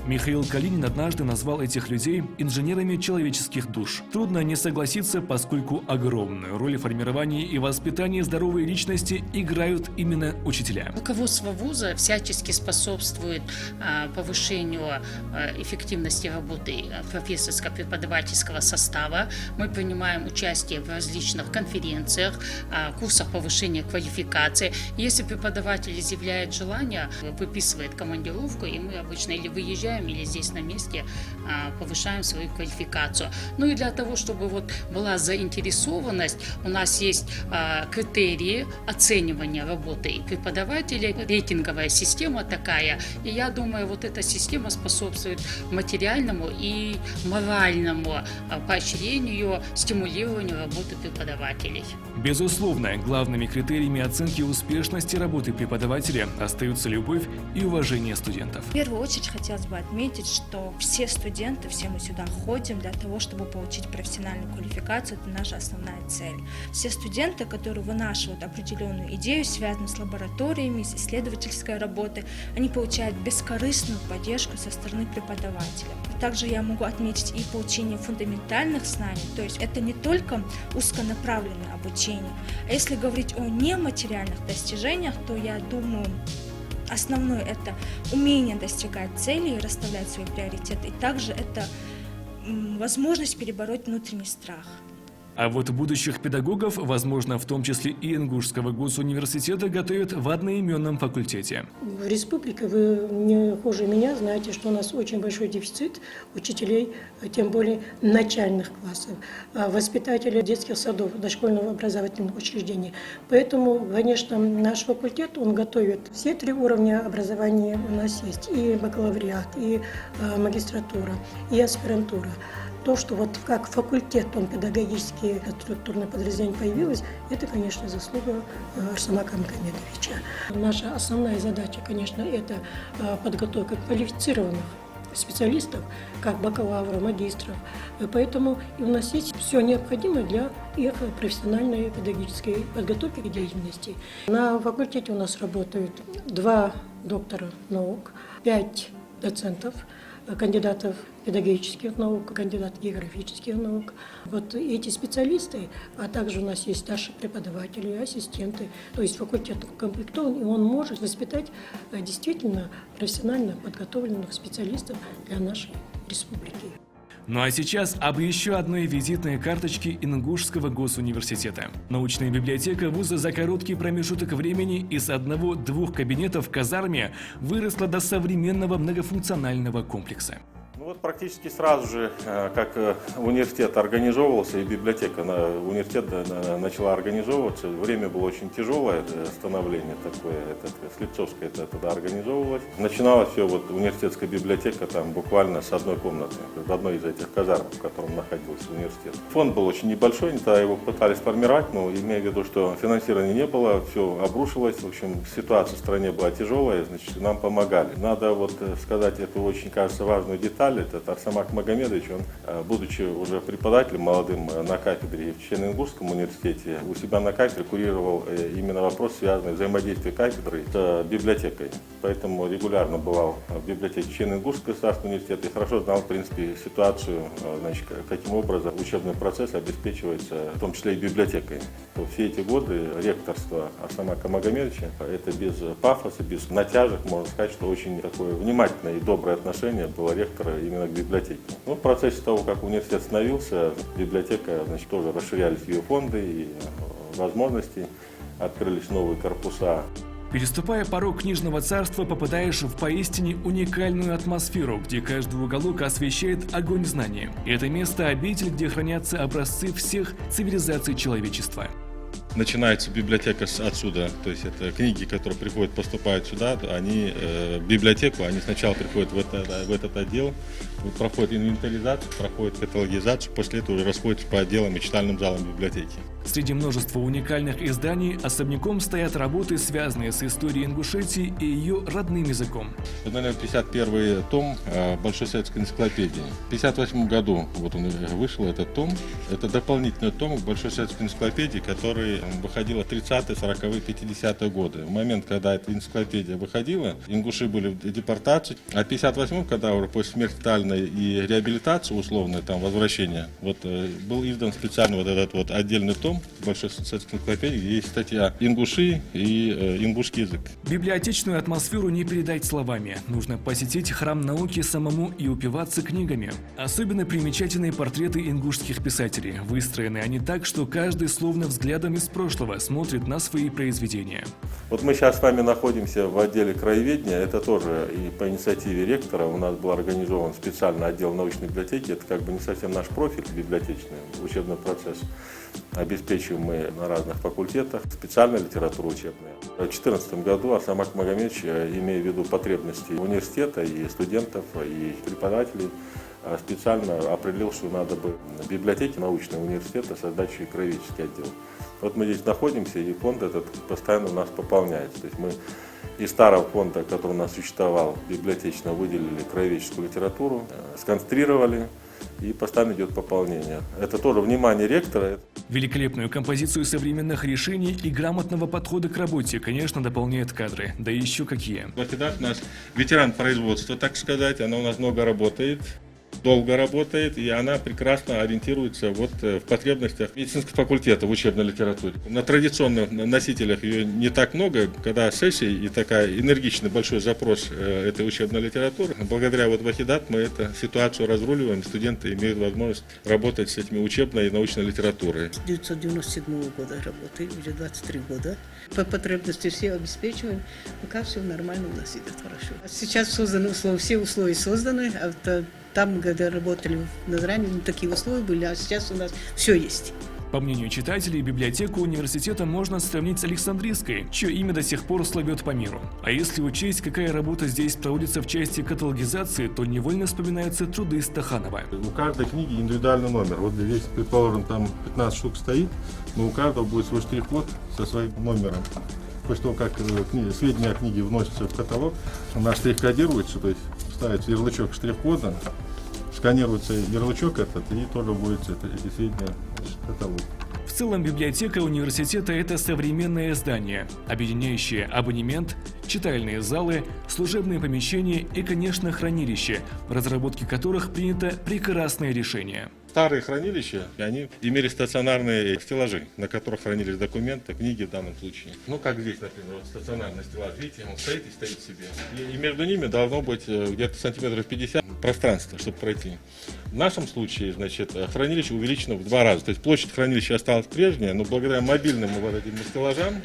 Михаил Калинин однажды назвал этих людей инженерами человеческих душ. Трудно не согласиться, поскольку огромную роль в формировании и воспитании здоровой личности играют именно учителя. Руководство вуза всячески способствует повышению эффективности работы профессорско-преподавательского состава. Мы принимаем участие в различных конференциях, курсах повышения квалификации. Если преподаватель изъявляет желание, выписывает командировку, и мы обычно или выезжаем приезжаем или здесь на месте повышаем свою квалификацию. Ну и для того, чтобы вот была заинтересованность, у нас есть критерии оценивания работы преподавателей, рейтинговая система такая. И я думаю, вот эта система способствует материальному и моральному поощрению, стимулированию работы преподавателей. Безусловно, главными критериями оценки успешности работы преподавателя остаются любовь и уважение студентов. В первую очередь хотелось бы отметить, что все студенты, все мы сюда ходим для того, чтобы получить профессиональную квалификацию, это наша основная цель. Все студенты, которые вынашивают определенную идею, связанную с лабораториями, с исследовательской работой, они получают бескорыстную поддержку со стороны преподавателя. Также я могу отметить и получение фундаментальных знаний, то есть это не только узконаправленное обучение, а если говорить о нематериальных достижениях, то я думаю, основное это умение достигать целей и расставлять свои приоритеты, и также это возможность перебороть внутренний страх. А вот будущих педагогов, возможно, в том числе и Ингушского госуниверситета, готовят в одноименном факультете. В республике вы не хуже меня знаете, что у нас очень большой дефицит учителей, тем более начальных классов, воспитателей детских садов, дошкольного образовательного учреждения. Поэтому, конечно, наш факультет, он готовит все 3 уровня образования у нас есть. И бакалавриат, и магистратура, и аспирантура. То, что вот как факультет, он педагогический структурное подразделение появилось, это, конечно, заслуга Арсамака Магомедовича. Наша основная задача, конечно, это подготовка квалифицированных специалистов, как бакалавров, магистров. Поэтому у нас есть все необходимое для их профессиональной педагогической подготовки и деятельности. На факультете у нас работают 2 доктора наук, 5 доцентов, кандидатов педагогических наук, кандидат географических наук. Вот эти специалисты, а также у нас есть старшие преподаватели, ассистенты, то есть факультет укомплектован, и он может воспитать действительно профессионально подготовленных специалистов для нашей республики. Ну а сейчас об еще одной визитной карточке Ингушского госуниверситета. Научная библиотека вуза за короткий промежуток времени из 1-2 кабинетов в казарме выросла до современного многофункционального комплекса. Ну вот практически сразу же, как университет организовывался и библиотека университета начала организовываться, время было очень тяжелое, становление такое, Слепцовская это тогда организовывалось. Начиналось все, вот университетская библиотека там буквально с одной комнаты, из одной из этих казарм, в котором находился университет. Фонд был очень небольшой, тогда его пытались формировать, но имея в виду, что финансирования не было, все обрушилось, в общем, ситуация в стране была тяжелая, значит, нам помогали. Надо вот сказать эту очень, кажется, важную деталь. Это Арсамак Магомедович, он, будучи уже преподавателем молодым на кафедре в Чечено-Ингушском университете, у себя на кафедре курировал именно вопрос, связанный с взаимодействием кафедры с библиотекой. Поэтому регулярно бывал в библиотеке Чечено-Ингушского государственного университета и хорошо знал, в принципе, ситуацию, значит, каким образом учебный процесс обеспечивается, в том числе и библиотекой. То все эти годы ректорство Арсамака Магомедовича, это без пафоса, без натяжек, можно сказать, что очень такое внимательное и доброе отношение было ректора именно к библиотеке. Ну, в процессе того, как университет становился, библиотека, значит, тоже расширялись ее фонды и возможности, открылись новые корпуса. Переступая порог книжного царства, попадаешь в поистине уникальную атмосферу, где каждый уголок освещает огонь знания. Это место – обитель, где хранятся образцы всех цивилизаций человечества. Начинается библиотека отсюда, то есть это книги, которые приходят, поступают сюда, они в библиотеку, они сначала приходят в этот отдел, проходят инвентаризацию, проходят каталогизацию, после этого уже расходятся по отделам и читальным залам библиотеки. Среди множества уникальных изданий особняком стоят работы, связанные с историей Ингушетии и ее родным языком. Это, наверное, 51-й том Большой советской энциклопедии. В 1958 году вот он вышел, этот том. Это дополнительный том к Большой советской энциклопедии, который выходила в 30-е, 40-е, 50-е годы. В момент, когда эта энциклопедия выходила, ингуши были в депортации. А в 58-м, когда уже после смерти Сталина и реабилитации, условное там возвращение, вот был издан специально вот этот вот отдельный том Большой советской энциклопедии, где есть статья «Ингуши» и «Ингушский язык». Библиотечную атмосферу не передать словами. Нужно посетить храм науки самому и упиваться книгами. Особенно примечательные портреты ингушских писателей. Выстроены они так, что каждый словно взглядом из прошлого смотрит на свои произведения. Вот мы сейчас с вами находимся в отделе краеведения. Это тоже и по инициативе ректора у нас был организован специальный отдел научной библиотеки. Это как бы не совсем наш профиль библиотечный, учебный процесс. Обеспечиваем мы на разных факультетах специальная литература учебная. В 2014 году Арслан Магомедович, имея в виду потребности университета и студентов, и преподавателей, специально определил, что надо бы в библиотеке научного университета создать еще и краеведческий отдел. Вот мы здесь находимся, и фонд этот постоянно у нас пополняется. То есть мы из старого фонда, который у нас существовал, библиотечного, выделили краеведческую литературу, сконцентрировали, и постоянно идет пополнение. Это тоже внимание ректора. Великолепную композицию современных решений и грамотного подхода к работе, конечно, дополняют кадры. Да еще какие. Вахидат у нас ветеран производства, так сказать. Она у нас много работает, долго работает, и она прекрасно ориентируется вот в потребностях медицинского факультета в учебной литературе. На традиционных носителях ее не так много, когда сессии и такая энергичный большой запрос этой учебной литературы. Благодаря вот Вахидат мы эту ситуацию разруливаем, студенты имеют возможность работать с этими учебной и научной литературой. С 1997 года работаем, уже 23 года. По потребности все обеспечиваем, пока все нормально у нас идет хорошо. Сейчас созданы условия, все условия созданы, там, где работали в Назране, не такие условия были, а сейчас у нас все есть. По мнению читателей, библиотеку университета можно сравнить с Александрийской, чье имя до сих пор славят по миру. А если учесть, какая работа здесь проводится в части каталогизации, то невольно вспоминаются труды Стаханова. У каждой книги индивидуальный номер. Вот здесь, предположим, там 15 штук стоит, но у каждого будет свой штрих-код со своим номером. После того, как сведения о книге вносятся в каталог, она штрих-кодируется, то есть ставится ярлычок штрих-кода, сканируется ярлычок этот, и тоже вводятся эти сведения в каталог. В целом, библиотека университета – это современное здание, объединяющее абонемент, читальные залы, служебные помещения и, конечно, хранилище, в разработке которых принято прекрасное решение. Старые хранилища, они имели стационарные стеллажи, на которых хранились документы, книги в данном случае. Ну, как здесь, например, вот стационарный стеллаж, видите, он стоит и стоит себе. И между ними должно быть где-то сантиметров 50 пространства, чтобы пройти. В нашем случае, значит, хранилище увеличено в 2 раза. То есть площадь хранилища осталась прежняя, но благодаря мобильным вот этим стеллажам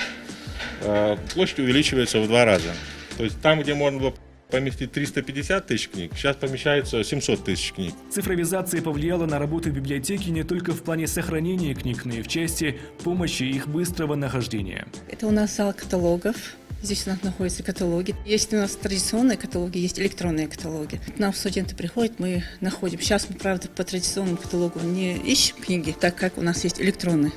площадь увеличивается в 2 раза. То есть там, где можно было поместить 350 тысяч книг, сейчас помещается 700 тысяч книг. Цифровизация повлияла на работу библиотеки не только в плане сохранения книг, но и в части помощи их быстрого нахождения. Это у нас зал каталогов. Здесь у нас находятся каталоги. Есть у нас традиционные каталоги, есть электронные каталоги. К нам студенты приходят, мы находим. Сейчас мы, правда, по традиционному каталогу не ищем книги, так как у нас есть электронные.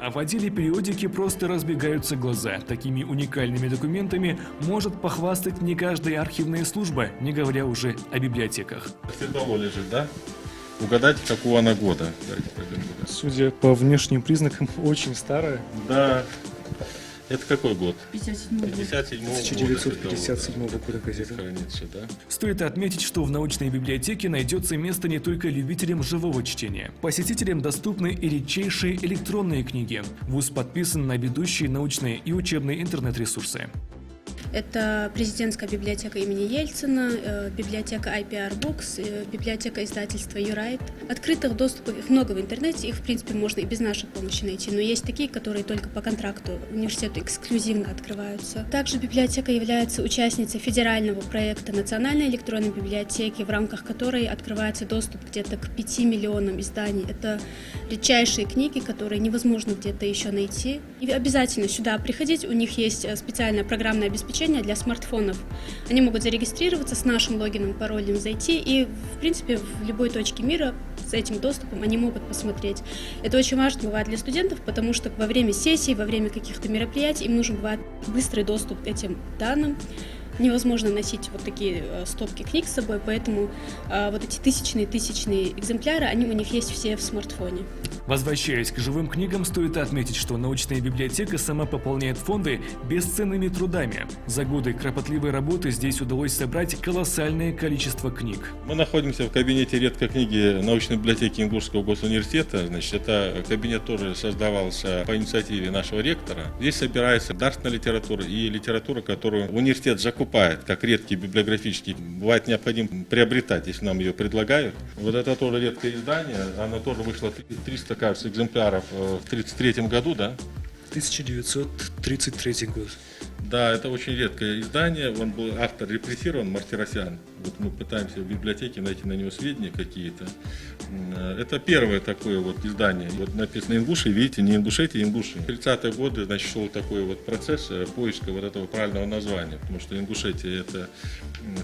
А в отделе периодики просто разбегаются глаза. Такими уникальными документами может похвастать не каждая архивная служба, не говоря уже о библиотеках. Светло лежит, да? Угадайте, какого она года? Судя по внешним признакам, очень старая. Да. Это какой год? 1957 года газета. Да? Стоит отметить, что в научной библиотеке найдется место не только любителям живого чтения. Посетителям доступны и редчайшие электронные книги. ВУЗ подписан на ведущие научные и учебные интернет-ресурсы. Это президентская библиотека имени Ельцина, библиотека IPR Books, библиотека издательства Юрайт. Открытых доступов их много в интернете, их в принципе можно и без нашей помощи найти, но есть такие, которые только по контракту университету эксклюзивно открываются. Также библиотека является участницей федерального проекта Национальной электронной библиотеки, в рамках которой открывается доступ где-то к 5 миллионам изданий. Это редчайшие книги, которые невозможно где-то еще найти. И обязательно сюда приходить, у них есть специальное программное обеспечение для смартфонов. Они могут зарегистрироваться с нашим логином, паролем, зайти и, в принципе, в любой точке мира с этим доступом они могут посмотреть. Это очень важно бывает для студентов, потому что во время сессий, во время каких-то мероприятий им нужен бывает быстрый доступ к этим данным. Невозможно носить вот такие стопки книг с собой, поэтому вот эти тысячные экземпляры, они у них есть все в смартфоне. Возвращаясь к живым книгам, стоит отметить, что научная библиотека сама пополняет фонды бесценными трудами. За годы кропотливой работы здесь удалось собрать колоссальное количество книг. Мы находимся в кабинете редкой книги научной библиотеки Ингушского госуниверситета. Значит, это кабинет тоже создавался по инициативе нашего ректора. Здесь собирается дарственная литература и литература, которую университет закупает, как редкий библиографический. Бывает необходимо приобретать, если нам ее предлагают. Вот это тоже редкое издание, оно тоже вышло 300, кажется, экземпляров в 1933 году, да? 1933 год. Да, это очень редкое издание. Он был автор репрессирован, Мартиросян. Вот мы пытаемся в библиотеке найти на него сведения какие-то. Это первое такое вот издание. Вот написано Ингуши, видите, не Ингушетия, Ингуши. В 30-е годы, значит, шел такой вот процесс поиска вот этого правильного названия, потому что Ингушетия это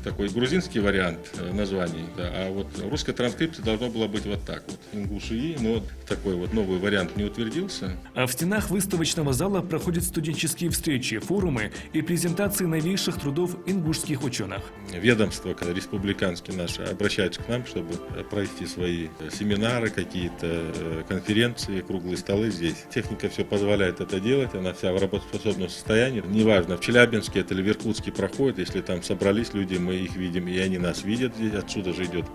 такой грузинский вариант названий, да, а вот в русской транскрипции должно было быть вот так вот. Ингуши, но такой вот новый вариант не утвердился. А в стенах выставочного зала проходят студенческие встречи, форумы и презентации новейших трудов ингушских ученых. Ведомства республиканские наши обращаются к нам, чтобы провести свои семинары, какие-то конференции, круглые столы здесь. Техника все позволяет это делать, она вся в работоспособном состоянии. Неважно, в Челябинске это или в Иркутске проходит, если там собрались люди, мы их видим, и они нас видят здесь, отсюда же идет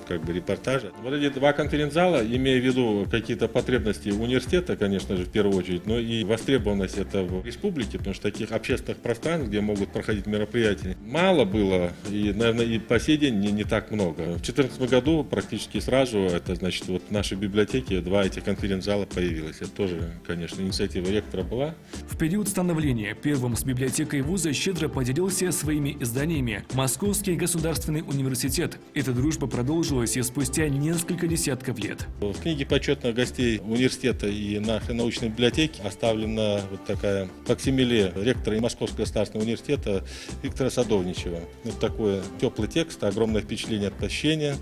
как бы репортаж. Вот эти два конференц-зала, имея в виду какие-то потребности университета, конечно же, в первую очередь, но и востребованность это в республике, потому что таких общественных пространств, где могут проходить мероприятия, мало было, и, наверное, и по сей день не так много. В 2014 году практически сразу, это значит, вот в нашей библиотеке два этих конференц-зала появилось. Это тоже, конечно, инициатива ректора была. В период становления первым с библиотекой вуза щедро поделился своими изданиями Московский государственный университет. Эта дружба продолжилась и спустя несколько десятков лет. В книге почетных гостей университета и нашей научной библиотеки оставлена вот такая факсимиле ректора Московского государственного университета Виктора Садовничева. Вот такой теплый текст, огромное впечатление от посещения.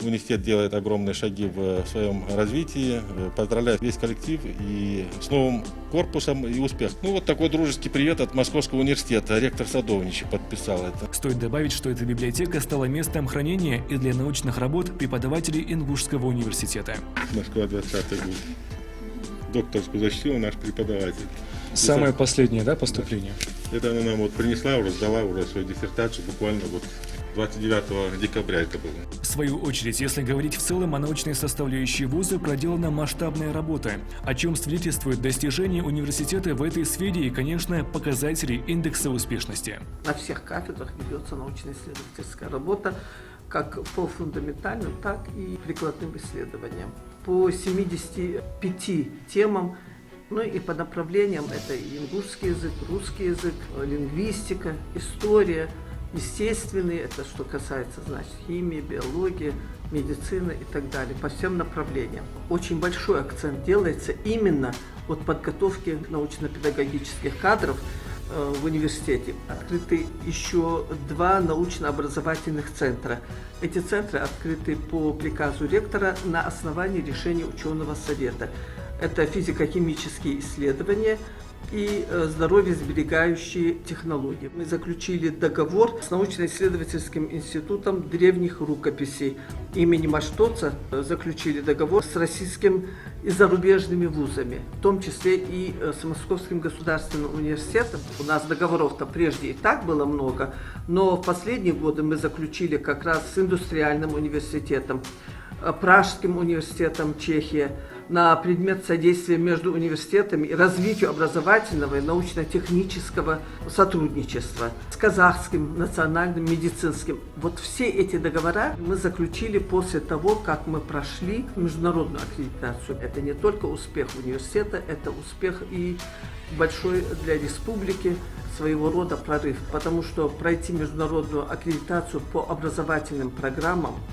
Университет делает огромные шаги в своем развитии. Поздравляю весь коллектив и с новым корпусом и успех. Ну вот такой дружеский привет от Московского университета. Ректор Садовничев подписал это. Стоит добавить, что эта библиотека стала местом хранения и для научных работ преподавателей Ингушского университета. Москва 20-й год. Докторскую защитил наш преподаватель. Самое последнее, да, поступление? Это она нам вот принесла, уже сдала уже свою диссертацию буквально вот 29 декабря это было. В свою очередь, если говорить в целом о научной составляющей вуза, проделана масштабная работа, о чем свидетельствует достижение университета в этой сфере и, конечно, показатели индекса успешности. На всех кафедрах ведется научно-исследовательская работа, как по фундаментальным, так и прикладным исследованиям. По 75 темам, ну и по направлениям это и ингушский язык, русский язык, лингвистика, история, естественные, это что касается, значит, химии, биологии, медицины и так далее, по всем направлениям. Очень большой акцент делается именно от подготовки научно-педагогических кадров в университете. Открыты еще 2 научно-образовательных центра. Эти центры открыты по приказу ректора на основании решения ученого совета. Это физико-химические исследования и здоровье-сберегающие технологии. Мы заключили договор с научно-исследовательским институтом древних рукописей имени Маштоца, заключили договор с российскими и зарубежными вузами, в том числе и с Московским государственным университетом. У нас договоров-то прежде и так было много, но в последние годы мы заключили как раз с индустриальным университетом, Пражским университетом Чехия, на предмет содействия между университетами и развитию образовательного и научно-технического сотрудничества с Казахским национальным медицинским. Вот все эти договора мы заключили после того, как мы прошли международную аккредитацию. Это не только успех университета, это успех и большой для республики, своего рода прорыв, потому что пройти международную аккредитацию по образовательным программам –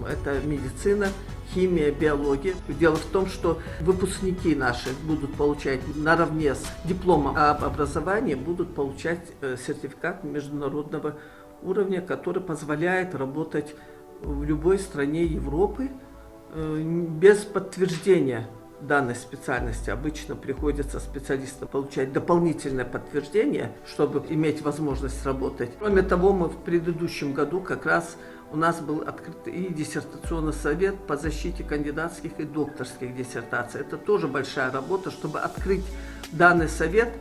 это медицина, химия, биология. Дело в том, что выпускники наши будут получать наравне с дипломом об образовании, будут получать сертификат международного уровня, который позволяет работать в любой стране Европы без подтверждения данной специальности. Обычно приходится специалистам получать дополнительное подтверждение, чтобы иметь возможность работать. Кроме того, мы в предыдущем году как раз у нас был открыт и диссертационный совет по защите кандидатских и докторских диссертаций. Это тоже большая работа. Чтобы открыть данный совет,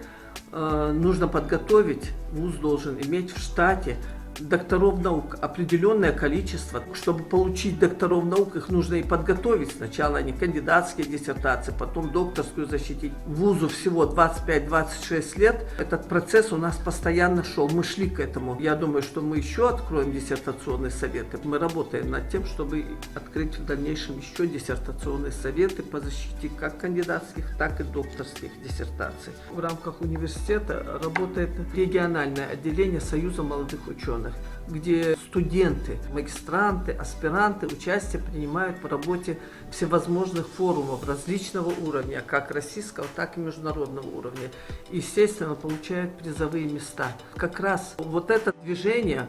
нужно подготовить, вуз должен иметь в штате докторов наук определенное количество. Чтобы получить докторов наук, их нужно и подготовить. Сначала они кандидатские диссертации, потом докторскую защитить. Вузу всего 25-26 лет. Этот процесс у нас постоянно шел. Мы шли к этому. Я думаю, что мы еще откроем диссертационные советы. Мы работаем над тем, чтобы открыть в дальнейшем еще диссертационные советы по защите как кандидатских, так и докторских диссертаций. В рамках университета работает региональное отделение Союза молодых ученых, где студенты, магистранты, аспиранты участие принимают в работе всевозможных форумов различного уровня, как российского, так и международного уровня. И, естественно, получают призовые места. Как раз вот это движение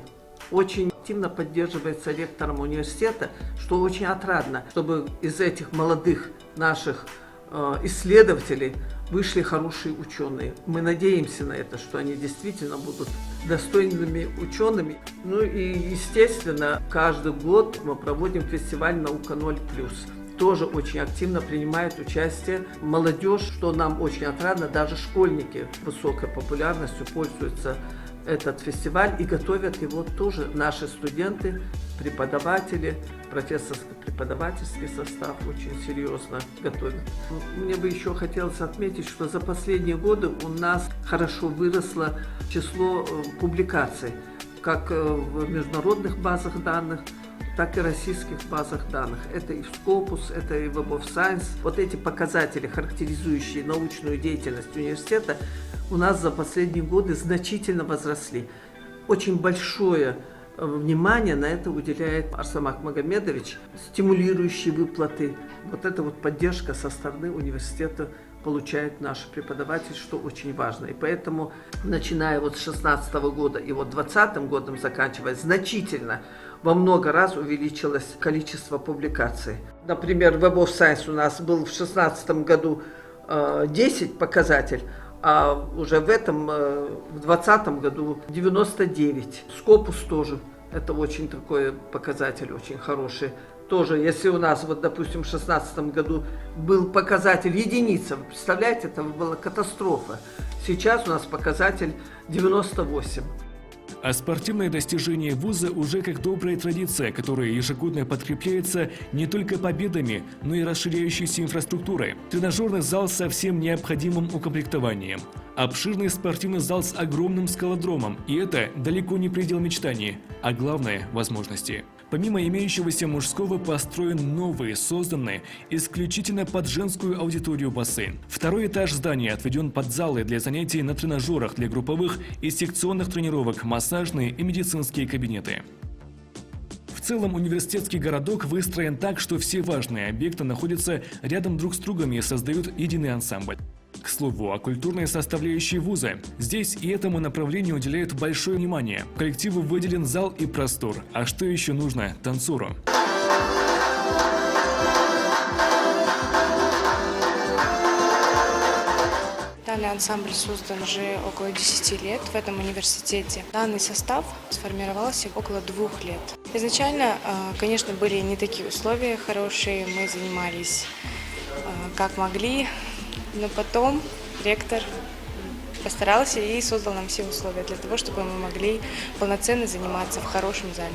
очень активно поддерживается ректором университета, что очень отрадно, чтобы из этих молодых наших исследователей вышли хорошие ученые. Мы надеемся на это, что они действительно будут достойными учеными. Ну и, естественно, каждый год мы проводим фестиваль «Наука 0+». Тоже очень активно принимает участие молодежь, что нам очень отрадно. Даже школьники высокой популярностью пользуются этот фестиваль и готовят его тоже наши студенты, преподаватели, профессорско-преподавательский состав очень серьезно готовят. Мне бы еще хотелось отметить, что за последние годы у нас хорошо выросло число публикаций, как в международных базах данных, так и российских базах данных. Это и в Scopus, это и в Web of Science. Вот эти показатели, характеризующие научную деятельность университета, у нас за последние годы значительно возросли. Очень большое внимание на это уделяет Арсамак Магомедович, стимулирующие выплаты. Вот эта вот поддержка со стороны университета получает наш преподаватель, что очень важно. И поэтому, начиная вот с 2016 года и вот 2020 годом заканчивая, значительно во много раз увеличилось количество публикаций. Например, Web of Science у нас был в 2016 году 10 показатель, а уже в 2020 году 99. Scopus тоже, это очень такой показатель, очень хороший. Тоже, если у нас, вот, допустим, в 2016 году был показатель единица, представляете, это была катастрофа. Сейчас у нас показатель 98. А спортивные достижения вуза уже как добрая традиция, которая ежегодно подкрепляется не только победами, но и расширяющейся инфраструктурой. Тренажерный зал со всем необходимым укомплектованием. Обширный спортивный зал с огромным скалодромом. И это далеко не предел мечтаний, а главное – возможности. Помимо имеющегося мужского построен новый, созданный исключительно под женскую аудиторию бассейн. Второй этаж здания отведен под залы для занятий на тренажерах для групповых и секционных тренировок, массажные и медицинские кабинеты. В целом университетский городок выстроен так, что все важные объекты находятся рядом друг с другом и создают единый ансамбль. К слову, о культурной составляющей вуза. Здесь и этому направлению уделяют большое внимание. Коллективу выделен зал и простор. А что еще нужно танцору? Данный ансамбль создан уже около 10 лет в этом университете. Данный состав сформировался около 2 лет. Изначально, конечно, были не такие условия хорошие, мы занимались как могли. Но потом ректор постарался и создал нам все условия для того, чтобы мы могли полноценно заниматься в хорошем зале.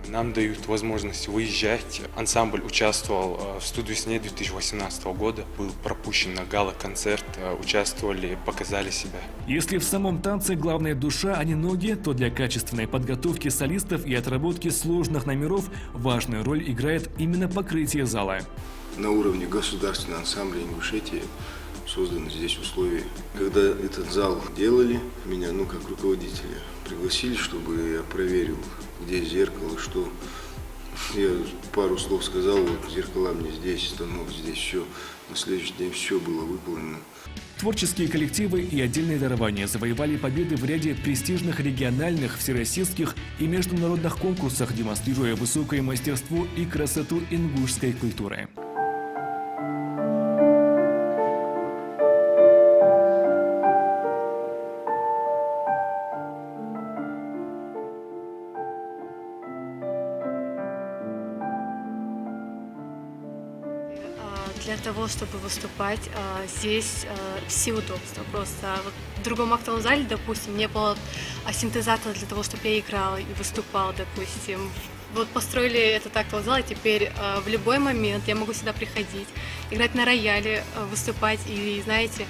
Нам дают возможность выезжать. Ансамбль участвовал в студвесне 2018 года. Был пропущен на гала-концерт, участвовали, показали себя. Если в самом танце главная душа, а не ноги, то для качественной подготовки солистов и отработки сложных номеров важную роль играет именно покрытие зала. На уровне государственного ансамбля Ингушетии созданы здесь условия. Когда этот зал делали, меня, как руководителя, пригласили, чтобы я проверил, где зеркало, что. Я пару слов сказал, вот зеркала мне здесь, станок здесь, все. На следующий день все было выполнено. Творческие коллективы и отдельные дарования завоевали победы в ряде престижных региональных, всероссийских и международных конкурсах, демонстрируя высокое мастерство и красоту ингушской культуры. Для того, чтобы выступать здесь все удобства. Просто вот в другом актовом зале, допустим, не было синтезатора для того, чтобы я играла и выступала, допустим. Вот построили этот актовый зал, и теперь в любой момент я могу сюда приходить, играть на рояле, выступать. И, знаете,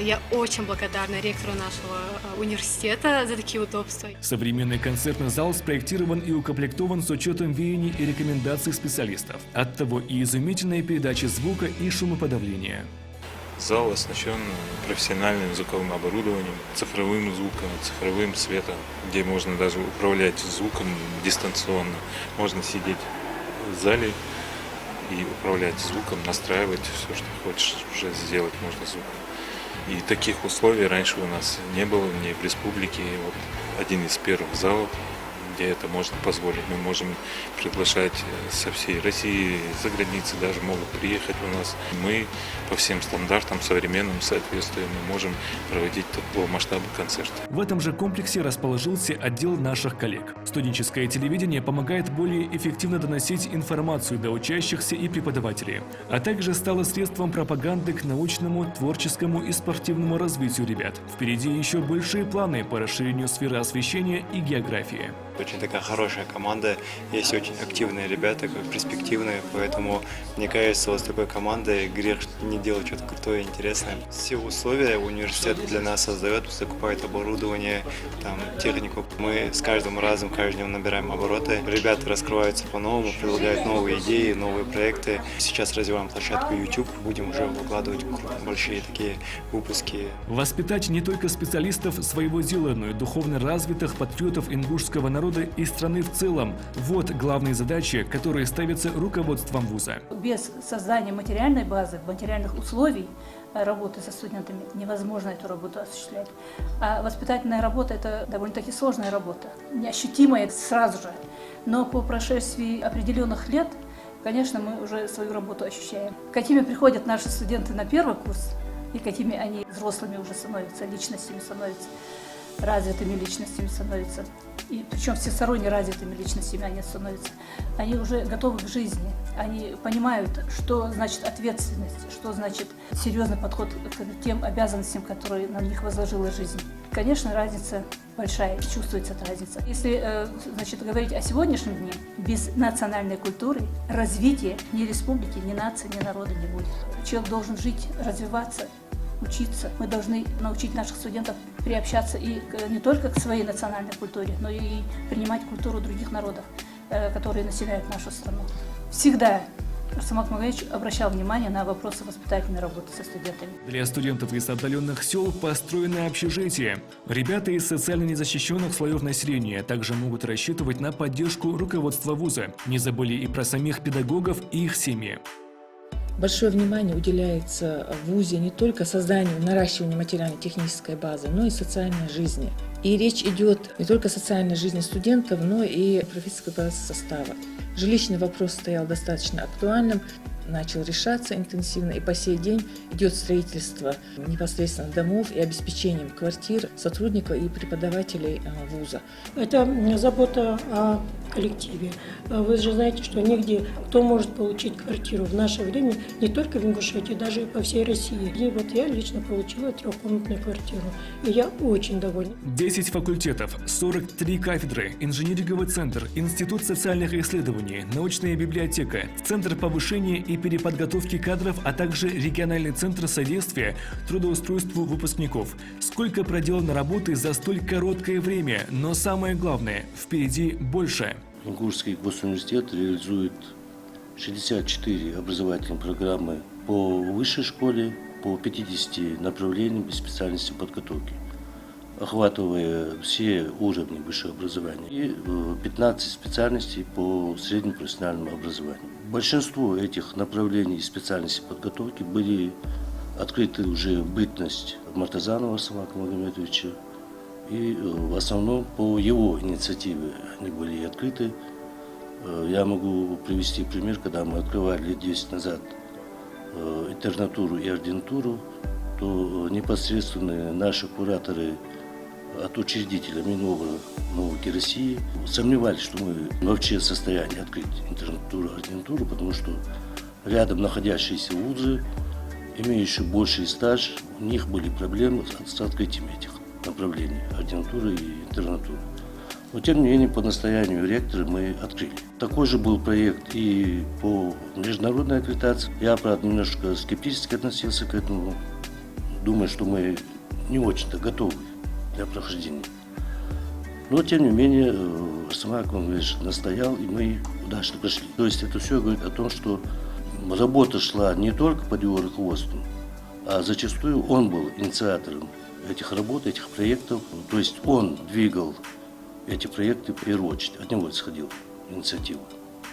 я очень благодарна ректору нашего университета за такие удобства. Современный концертный зал спроектирован и укомплектован с учетом веяний и рекомендаций специалистов. Оттого и изумительная передача звука и шумоподавления. Зал оснащен профессиональным звуковым оборудованием, цифровым звуком, цифровым светом, где можно даже управлять звуком дистанционно. Можно сидеть в зале и управлять звуком, настраивать все, что хочешь, уже сделать можно звуком. И таких условий раньше у нас не было ни в республике. Вот один из первых залов, где это можно позволить. Мы можем приглашать со всей России, за границей даже могут приехать у нас. Мы по всем стандартам современным соответствуем, мы можем проводить такого масштаба концерты. В этом же комплексе расположился отдел наших коллег. Студенческое телевидение помогает более эффективно доносить информацию до учащихся и преподавателей, а также стало средством пропаганды к научному, творческому и спортивному развитию ребят. Впереди еще большие планы по расширению сферы освещения и географии. Очень такая хорошая команда, есть очень активные ребята, перспективные, поэтому, мне кажется, вот с такой командой грех не делать что-то крутое и интересное. Все условия университет для нас создает, закупает оборудование, там, технику. Мы с каждым разом, каждым днем набираем обороты. Ребята раскрываются по-новому, предлагают новые идеи, новые проекты. Сейчас развиваем площадку YouTube, будем уже выкладывать большие такие выпуски. Воспитать не только специалистов своего дела, но и духовно развитых патриотов ингушского народа и страны в целом. Вот главные задачи, которые ставятся руководством вуза. Без создания материальной базы, материальных условий работы со студентами невозможно эту работу осуществлять. А воспитательная работа – это довольно-таки сложная работа, неощутимая сразу же. Но по прошествии определенных лет, конечно, мы уже свою работу ощущаем. Какими приходят наши студенты на первый курс и какими они взрослыми уже становятся, личностями становятся, развитыми личностями становятся. И причем всесторонне развитыми личностями они становятся. Они уже готовы к жизни. Они понимают, что значит ответственность, что значит серьезный подход к тем обязанностям, которые на них возложила жизнь. Конечно, разница большая, чувствуется эта разница. Если говорить о сегодняшнем дне, без национальной культуры развития ни республики, ни нации, ни народа не будет. Человек должен жить, развиваться, учиться. Мы должны научить наших студентов приобщаться и не только к своей национальной культуре, но и принимать культуру других народов, которые населяют нашу страну. Всегда Арсамак Магомедович обращал внимание на вопросы воспитательной работы со студентами. Для студентов из отдаленных сел построены общежития. Ребята из социально незащищенных слоев населения также могут рассчитывать на поддержку руководства вуза. Не забыли и про самих педагогов и их семьи. Большое внимание уделяется в ВУЗе не только созданию, наращиванию материально-технической базы, но и социальной жизни. И речь идет не только о социальной жизни студентов, но и профессорского базы состава. Жилищный вопрос стоял достаточно актуальным, начал решаться интенсивно, и по сей день идет строительство непосредственно домов и обеспечением квартир сотрудников и преподавателей вуза. Это забота о коллективе. Вы же знаете, что нигде кто может получить квартиру в наше время, не только в Ингушетии, даже по всей России. И вот я лично получила трехкомнатную квартиру, и я очень довольна. 10 факультетов, 43 кафедры, инжиниринговый центр, институт социальных исследований, научная библиотека, центр повышения и переподготовки кадров, а также региональный центр содействия трудоустройству выпускников. Сколько проделано работы за столь короткое время, но самое главное, впереди больше. Ингушский госуниверситет реализует 64 образовательные программы по высшей школе, по 50 направлениям и специальностям подготовки, охватывая все уровни высшего образования, и 15 специальностей по среднему профессиональному образованию. Большинство этих направлений и специальностей подготовки были открыты уже в бытность Мартазанова Арсамака Магомедовича, и в основном по его инициативе они были открыты. Я могу привести пример, когда мы открывали лет 10 назад интернатуру и ординатуру, то непосредственно наши кураторы от учредителя Минобра науки России сомневались, что мы вообще в состоянии открыть интернатуру, ординатуру, потому что рядом находящиеся вузы, имеющие больший стаж, у них были проблемы с открытием этих направлений, ординатуры и интернатуры. Но тем не менее, по настоянию ректора мы открыли. Такой же был проект и по международной аккредитации. Я, правда, немножко скептически относился к этому. Думаю, что мы не очень-то готовы для прохождения. Но, тем не менее, Самар Конгович настоял, и мы удачно прошли. То есть это все говорит о том, что работа шла не только под его руководством, а зачастую он был инициатором этих работ, этих проектов. То есть он двигал эти проекты в первую очередь. От него исходила инициатива.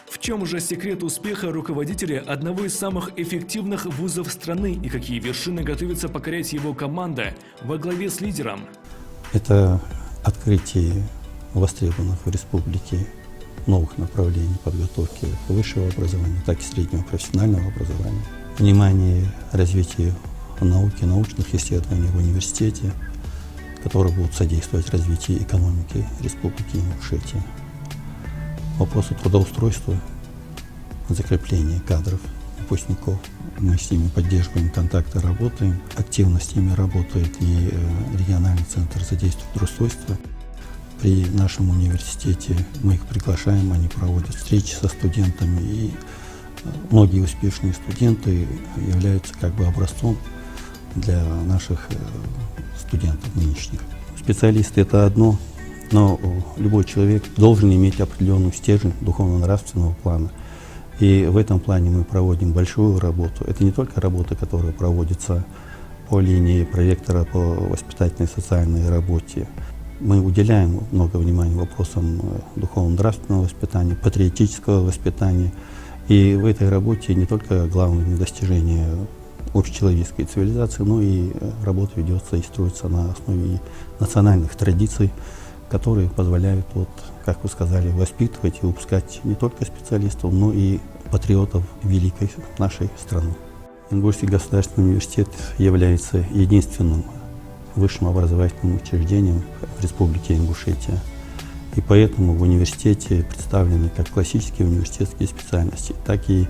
В чем же секрет успеха руководителя одного из самых эффективных вузов страны и какие вершины готовится покорять его команда во главе с лидером? Это открытие востребованных в республике новых направлений подготовки высшего образования, так и среднего профессионального образования. Внимание развитию науки, научных исследований в университете, которые будут содействовать развитию экономики Республики Ингушетия. Вопросы трудоустройства, закрепления кадров, выпускников. Мы с ними поддерживаем контакты, работаем. Активно с ними работает и региональный центр содействия трудоустройства. При нашем университете мы их приглашаем, они проводят встречи со студентами. И многие успешные студенты являются как бы образцом для наших студентов нынешних. Специалисты — это одно, но любой человек должен иметь определенный стержень духовно-нравственного плана. И в этом плане мы проводим большую работу. Это не только работа, которая проводится по линии проректора по воспитательной и социальной работе. Мы уделяем много внимания вопросам духовно-нравственного воспитания, патриотического воспитания. И в этой работе не только главное достижение общечеловеческой цивилизации, но и работа ведется и строится на основе национальных традиций, которые позволяют, вот, как вы сказали, воспитывать и выпускать не только специалистов, но и патриотов великой нашей страны. Ингушский государственный университет является единственным высшим образовательным учреждением в Республике Ингушетия. И поэтому в университете представлены как классические университетские специальности, так и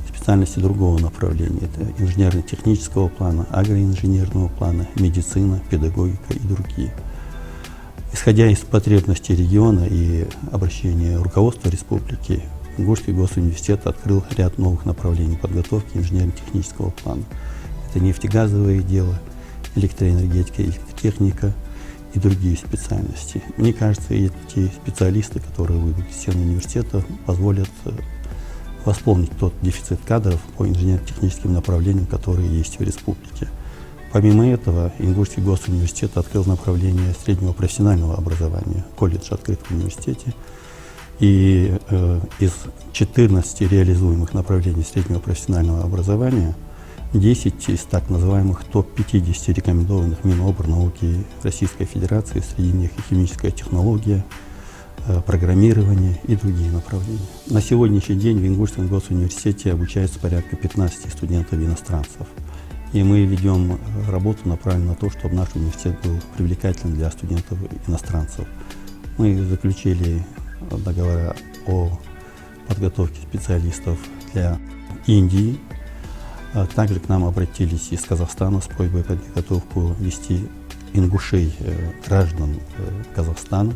специальности другого направления. Это инженерно-технического плана, агроинженерного плана, медицина, педагогика и другие. Исходя из потребностей региона и обращения руководства республики, Ингушский госуниверситет открыл ряд новых направлений подготовки инженерно-технического плана. Это нефтегазовое дело, электроэнергетика, электротехника и другие специальности. Мне кажется, эти специалисты, которые выйдут из стен университета, позволят восполнить тот дефицит кадров по инженерно-техническим направлениям, которые есть в республике. Помимо этого, Ингушский госуниверситет открыл направление среднего профессионального образования, колледж открыт в университете. И из 14 реализуемых направлений среднего профессионального образования 10 из так называемых топ-50 рекомендованных Минобрнауки Российской Федерации, среди них и химическая технология, программирование и другие направления. На сегодняшний день в Ингушском госуниверситете обучается порядка 15 студентов-иностранцев. И мы ведем работу, направленную на то, чтобы наш университет был привлекательным для студентов-иностранцев. Мы заключили договора о подготовке специалистов для Индии. Также к нам обратились из Казахстана с просьбой подготовку вести ингушей, граждан Казахстана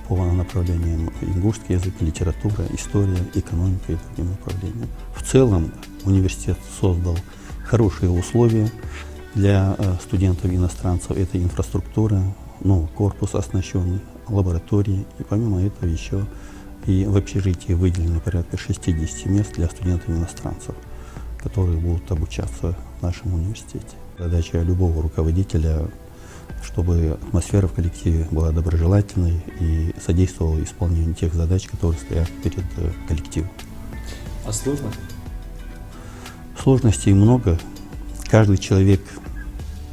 по направлениям ингушский язык, литература, история, экономика и другим направлениям. В целом университет создал хорошие условия для студентов-иностранцев. Это инфраструктура, корпус оснащенный, лаборатории. И помимо этого еще и в общежитии выделено порядка 60 мест для студентов-иностранцев, которые будут обучаться в нашем университете. Задача любого руководителя, чтобы атмосфера в коллективе была доброжелательной и содействовала исполнению тех задач, которые стоят перед коллективом. А сложно? Сложностей много. Каждый человек,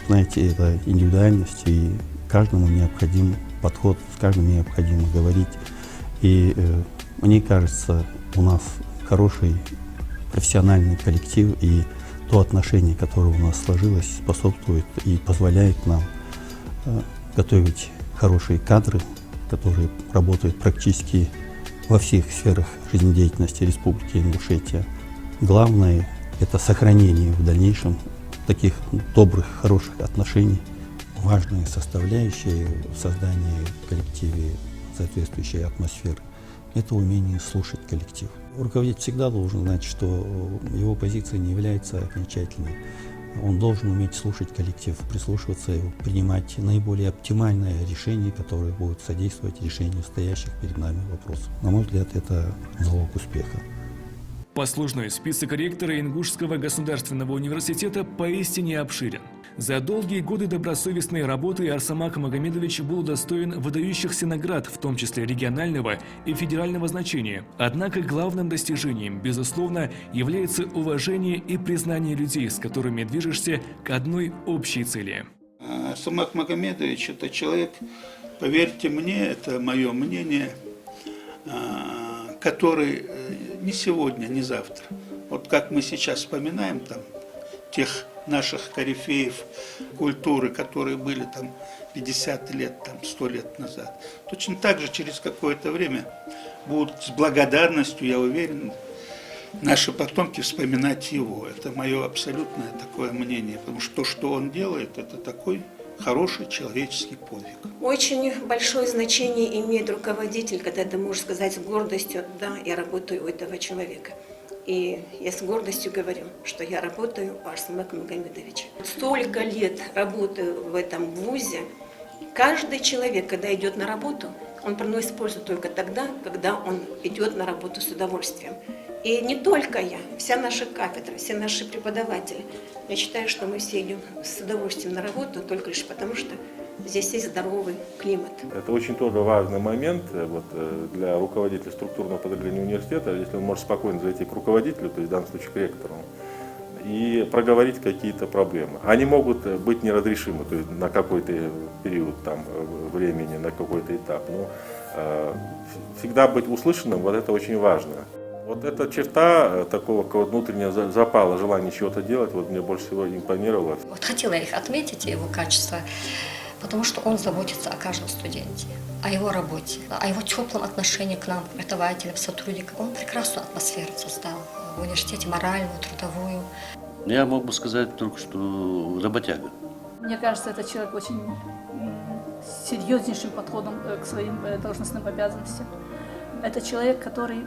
знаете, это индивидуальность, и каждому необходим подход, с каждым необходимо говорить. И мне кажется, у нас хороший профессиональный коллектив, и то отношение, которое у нас сложилось, способствует и позволяет нам готовить хорошие кадры, которые работают практически во всех сферах жизнедеятельности Республики Ингушетия. Главное это сохранение в дальнейшем таких добрых, хороших отношений. Важная составляющая в создании в коллективе соответствующей атмосферы – это умение слушать коллектив. Руководитель всегда должен знать, что его позиция не является окончательной. Он должен уметь слушать коллектив, прислушиваться и принимать наиболее оптимальное решение, которое будет содействовать решению стоящих перед нами вопросов. На мой взгляд, это залог успеха. Послужной список ректора Ингушского государственного университета поистине обширен. За долгие годы добросовестной работы Арсамак Магомедович был удостоен выдающихся наград, в том числе регионального и федерального значения. Однако главным достижением, безусловно, является уважение и признание людей, с которыми движешься к одной общей цели. Арсамак Магомедович – это человек, поверьте мне, это мое мнение, который не сегодня, не завтра. Вот как мы сейчас вспоминаем там тех наших корифеев культуры, которые были там 50 лет, там 100 лет назад. Точно так же через какое-то время будут с благодарностью, я уверен, наши потомки вспоминать его. Это мое абсолютное такое мнение, потому что то, что он делает, это такой хороший человеческий подвиг. Очень большое значение имеет руководитель, когда ты можешь сказать с гордостью: да, я работаю у этого человека. И я с гордостью говорю, что я работаю у Арсамака Магомедовича. Столько лет работаю в этом вузе. Каждый человек, когда идет на работу, он приносит пользу только тогда, когда он идет на работу с удовольствием. И не только я, вся наша кафедра, все наши преподаватели. Я считаю, что мы все идем с удовольствием на работу только лишь потому, что здесь есть здоровый климат. Это очень тоже важный момент вот, для руководителя структурного подразделения университета, если он может спокойно зайти к руководителю, то есть в данном случае к ректору, и проговорить какие-то проблемы. Они могут быть неразрешимы, то есть на какой-то период там, времени, на какой-то этап. Но всегда быть услышанным, вот это очень важно. Вот эта черта такого внутреннего запала, желания чего-то делать, вот мне больше всего импонировало. Вот хотела их отметить, его качество, потому что он заботится о каждом студенте, о его работе, о его теплом отношении к нам, преподавателям, сотрудникам. Он прекрасную атмосферу создал в университете, моральную, трудовую. Я мог бы сказать только, что работяга. Мне кажется, это человек очень серьезнейшим подходом к своим должностным обязанностям. Это человек, который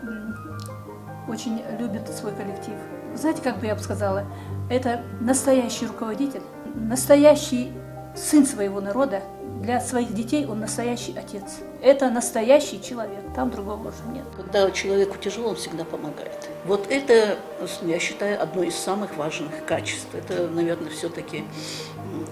очень любит свой коллектив. Знаете, как бы я бы сказала, это настоящий руководитель, настоящий сын своего народа. Для своих детей он настоящий отец. Это настоящий человек, там другого уже нет. Когда человеку тяжело, он всегда помогает. Вот это, я считаю, одно из самых важных качеств. Это, наверное, все-таки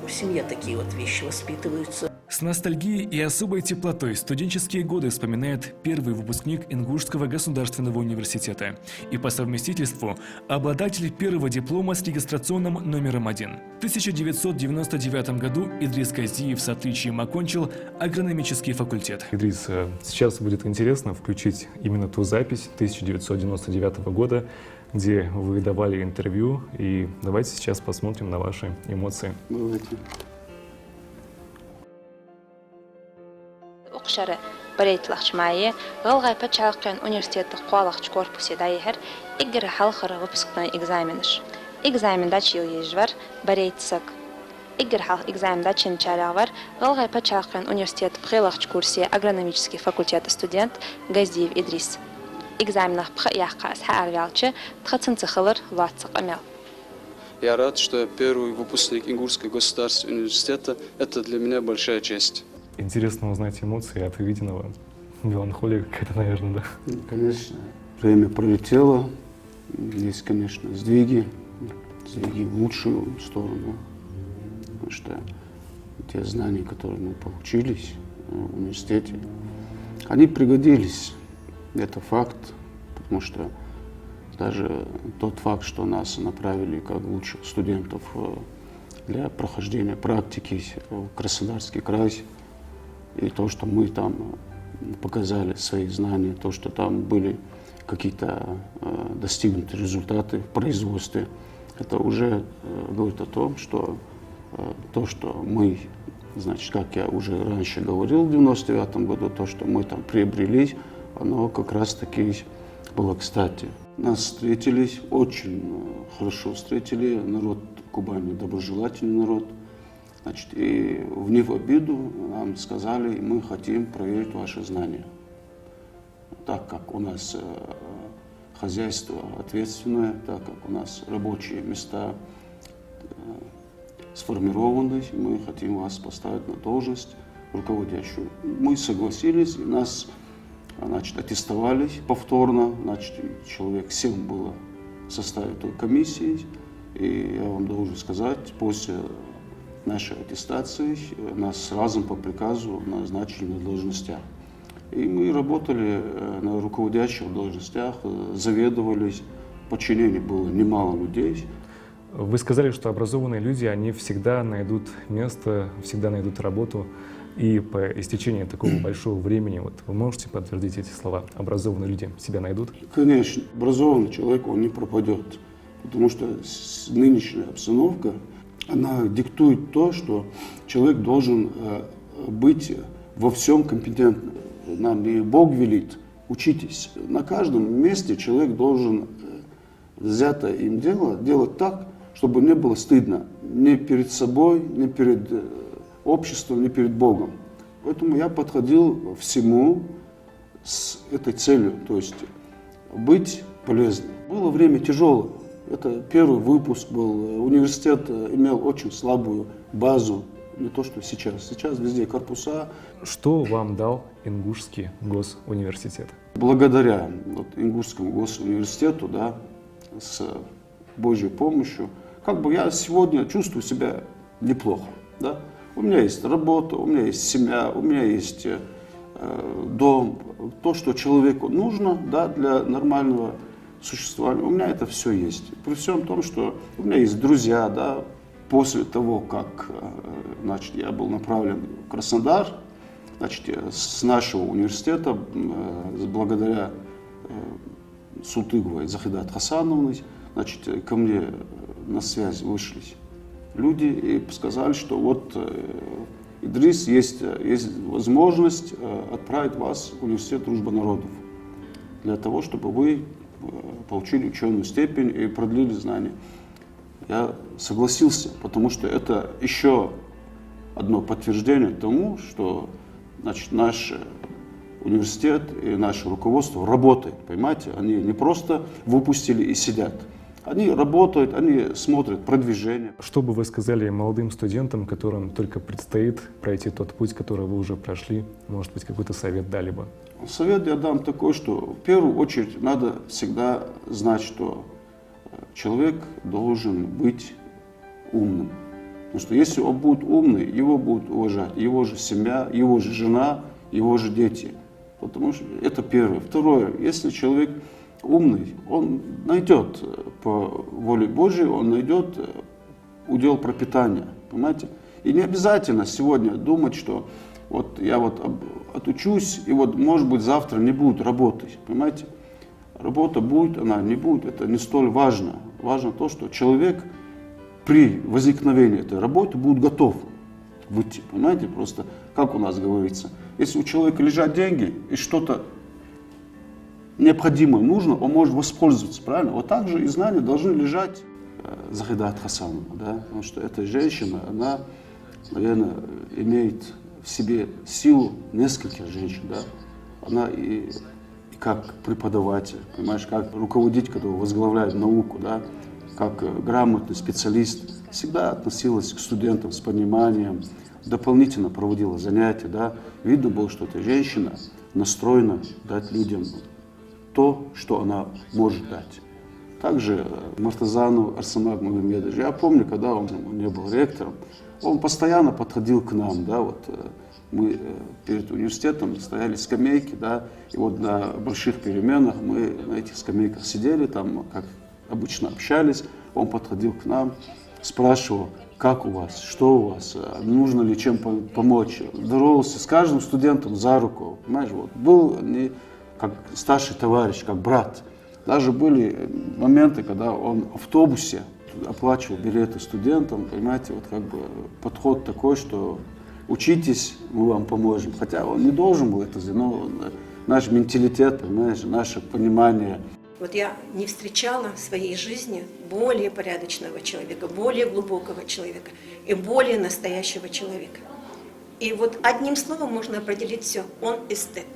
в семье такие вот вещи воспитываются. С ностальгией и особой теплотой студенческие годы вспоминает первый выпускник Ингушского государственного университета и по совместительству обладатель первого диплома с регистрационным номером 1. В 1999 году Идрис Казиев с отличием окончил агрономический факультет. Идрис, сейчас будет интересно включить именно ту запись 1999 года, где вы давали интервью, и давайте сейчас посмотрим на ваши эмоции. Давайте. Оқшары бірейтлақч майы, ғылғай пәтчалыққан университетті қуалақч корпусе дайығыр, игір халқыры выпускной экзаменыш. Экзамендач ел ежвар, бірейтсік. Игір халық экзамендачын чарағвар, ғылғай пәтчалыққан университет қилақч курсе агрономический факультет студент Газиев Идрис. Экзаменах пха яққас хаарвялчы, тхацынцы хылыр ватсық амел. Я рад, что я первый выпускник Ингушского государственного университета. Это для меня большая честь. Интересно узнать эмоции от увиденного. Меланхолия какая-то, наверное, да? Конечно. Время пролетело. Есть, конечно, сдвиги в лучшую сторону. Потому что те знания, которые мы получили в университете, они пригодились. Это факт, потому что даже тот факт, что нас направили как лучших студентов для прохождения практики в Краснодарский край, и то, что мы там показали свои знания, то, что там были какие-то достигнуты результаты в производстве, это уже говорит о том, что то, что мы, значит, как я уже раньше говорил в 99 году, то, что мы там приобрели, оно как раз таки было кстати. Нас встретили, очень хорошо встретили. Народ Кубани доброжелательный народ. Значит, и в обиду нам сказали, мы хотим проверить ваши знания. Так как у нас хозяйство ответственное, так как у нас рабочие места сформированы, мы хотим вас поставить на должность руководящую. Мы согласились, и нас, значит, аттестовали повторно. Значит, человек 7 было в составе той комиссии. И я вам должен сказать, после нашей аттестации нас сразу по приказу назначили на должностях. И мы работали на руководящих должностях, заведовали, в подчинении было немало людей. Вы сказали, что образованные люди, они всегда найдут место, всегда найдут работу. И по истечении такого большого времени, вот вы можете подтвердить эти слова, образованные люди себя найдут? Конечно, образованный человек, он не пропадет. Потому что нынешняя обстановка, она диктует то, что человек должен быть во всем компетентным. Нам не Бог велит, учитесь. На каждом месте человек должен взятое им дело делать так, чтобы не было стыдно ни перед собой, ни перед обществом, ни перед Богом. Поэтому я подходил всему с этой целью, то есть быть полезным. Было время тяжелое. Это первый выпуск был. Университет имел очень слабую базу, не то что сейчас. Сейчас везде корпуса. Что вам дал Ингушский госуниверситет? Благодаря Ингушскому госуниверситету, да, с Божьей помощью, как бы я сегодня чувствую себя неплохо. Да? У меня есть работа, у меня есть семья, у меня есть дом. То, что человеку нужно, да, для нормального существования, у меня это все есть. При всем том, что у меня есть друзья, да, после того, как, значит, я был направлен в Краснодар, значит, с нашего университета, благодаря Султыговой Захидат Хасановной, значит, ко мне на связь вышли люди и сказали, что вот, Идрис, есть возможность отправить вас в университет Дружбы народов для того, чтобы вы получили ученую степень и продлили знания. Я согласился, потому что это еще одно подтверждение тому, что, значит, наш университет и наше руководство работает, понимаете? Они не просто выпустили и сидят. Они работают, они смотрят продвижение. Что бы вы сказали молодым студентам, которым только предстоит пройти тот путь, который вы уже прошли? Может быть, какой-то совет дали бы? Совет я дам такой, что в первую очередь надо всегда знать, что человек должен быть умным. Потому что если он будет умный, его будут уважать его же семья, его же жена, его же дети. Потому что это первое. Второе, если человек умный, он найдет по воле Божьей, он найдет удел пропитания, понимаете? И не обязательно сегодня думать, что вот я вот отучусь, и вот, может быть, завтра не буду работать, понимаете? Работа будет, она не будет, это не столь важно. Важно то, что человек при возникновении этой работы будет готов выйти, понимаете? Просто, как у нас говорится, если у человека лежат деньги и что-то необходимое нужно, он может воспользоваться, правильно? Вот так же и знания должны лежать Захидат Хасанова, да? Потому что эта женщина, она, наверное, имеет в себе силу нескольких женщин, да? Она и как преподаватель, понимаешь, как руководитель, который возглавляет науку, да? Как грамотный специалист, всегда относилась к студентам с пониманием, дополнительно проводила занятия, да? Видно было, что эта женщина настроена дать людям то, что она может дать. Также Мартазанов Арсамак Магомедович, я помню, когда он не был ректором, он постоянно подходил к нам, да, вот мы перед университетом стояли скамейки, да, и вот на больших переменах мы на этих скамейках сидели, там, как обычно общались, он подходил к нам, спрашивал, как у вас, что у вас, нужно ли чем помочь, здоровался с каждым студентом за руку, понимаешь, вот, был не как старший товарищ, как брат. Даже были моменты, когда он в автобусе оплачивал билеты студентам, понимаете, вот как бы подход такой, что учитесь, мы вам поможем. Хотя он не должен был это сделать, но наш менталитет, понимаешь, наше понимание Вот я не встречала в своей жизни более порядочного человека, более глубокого человека и более настоящего человека. И вот одним словом можно определить все. Он эстет.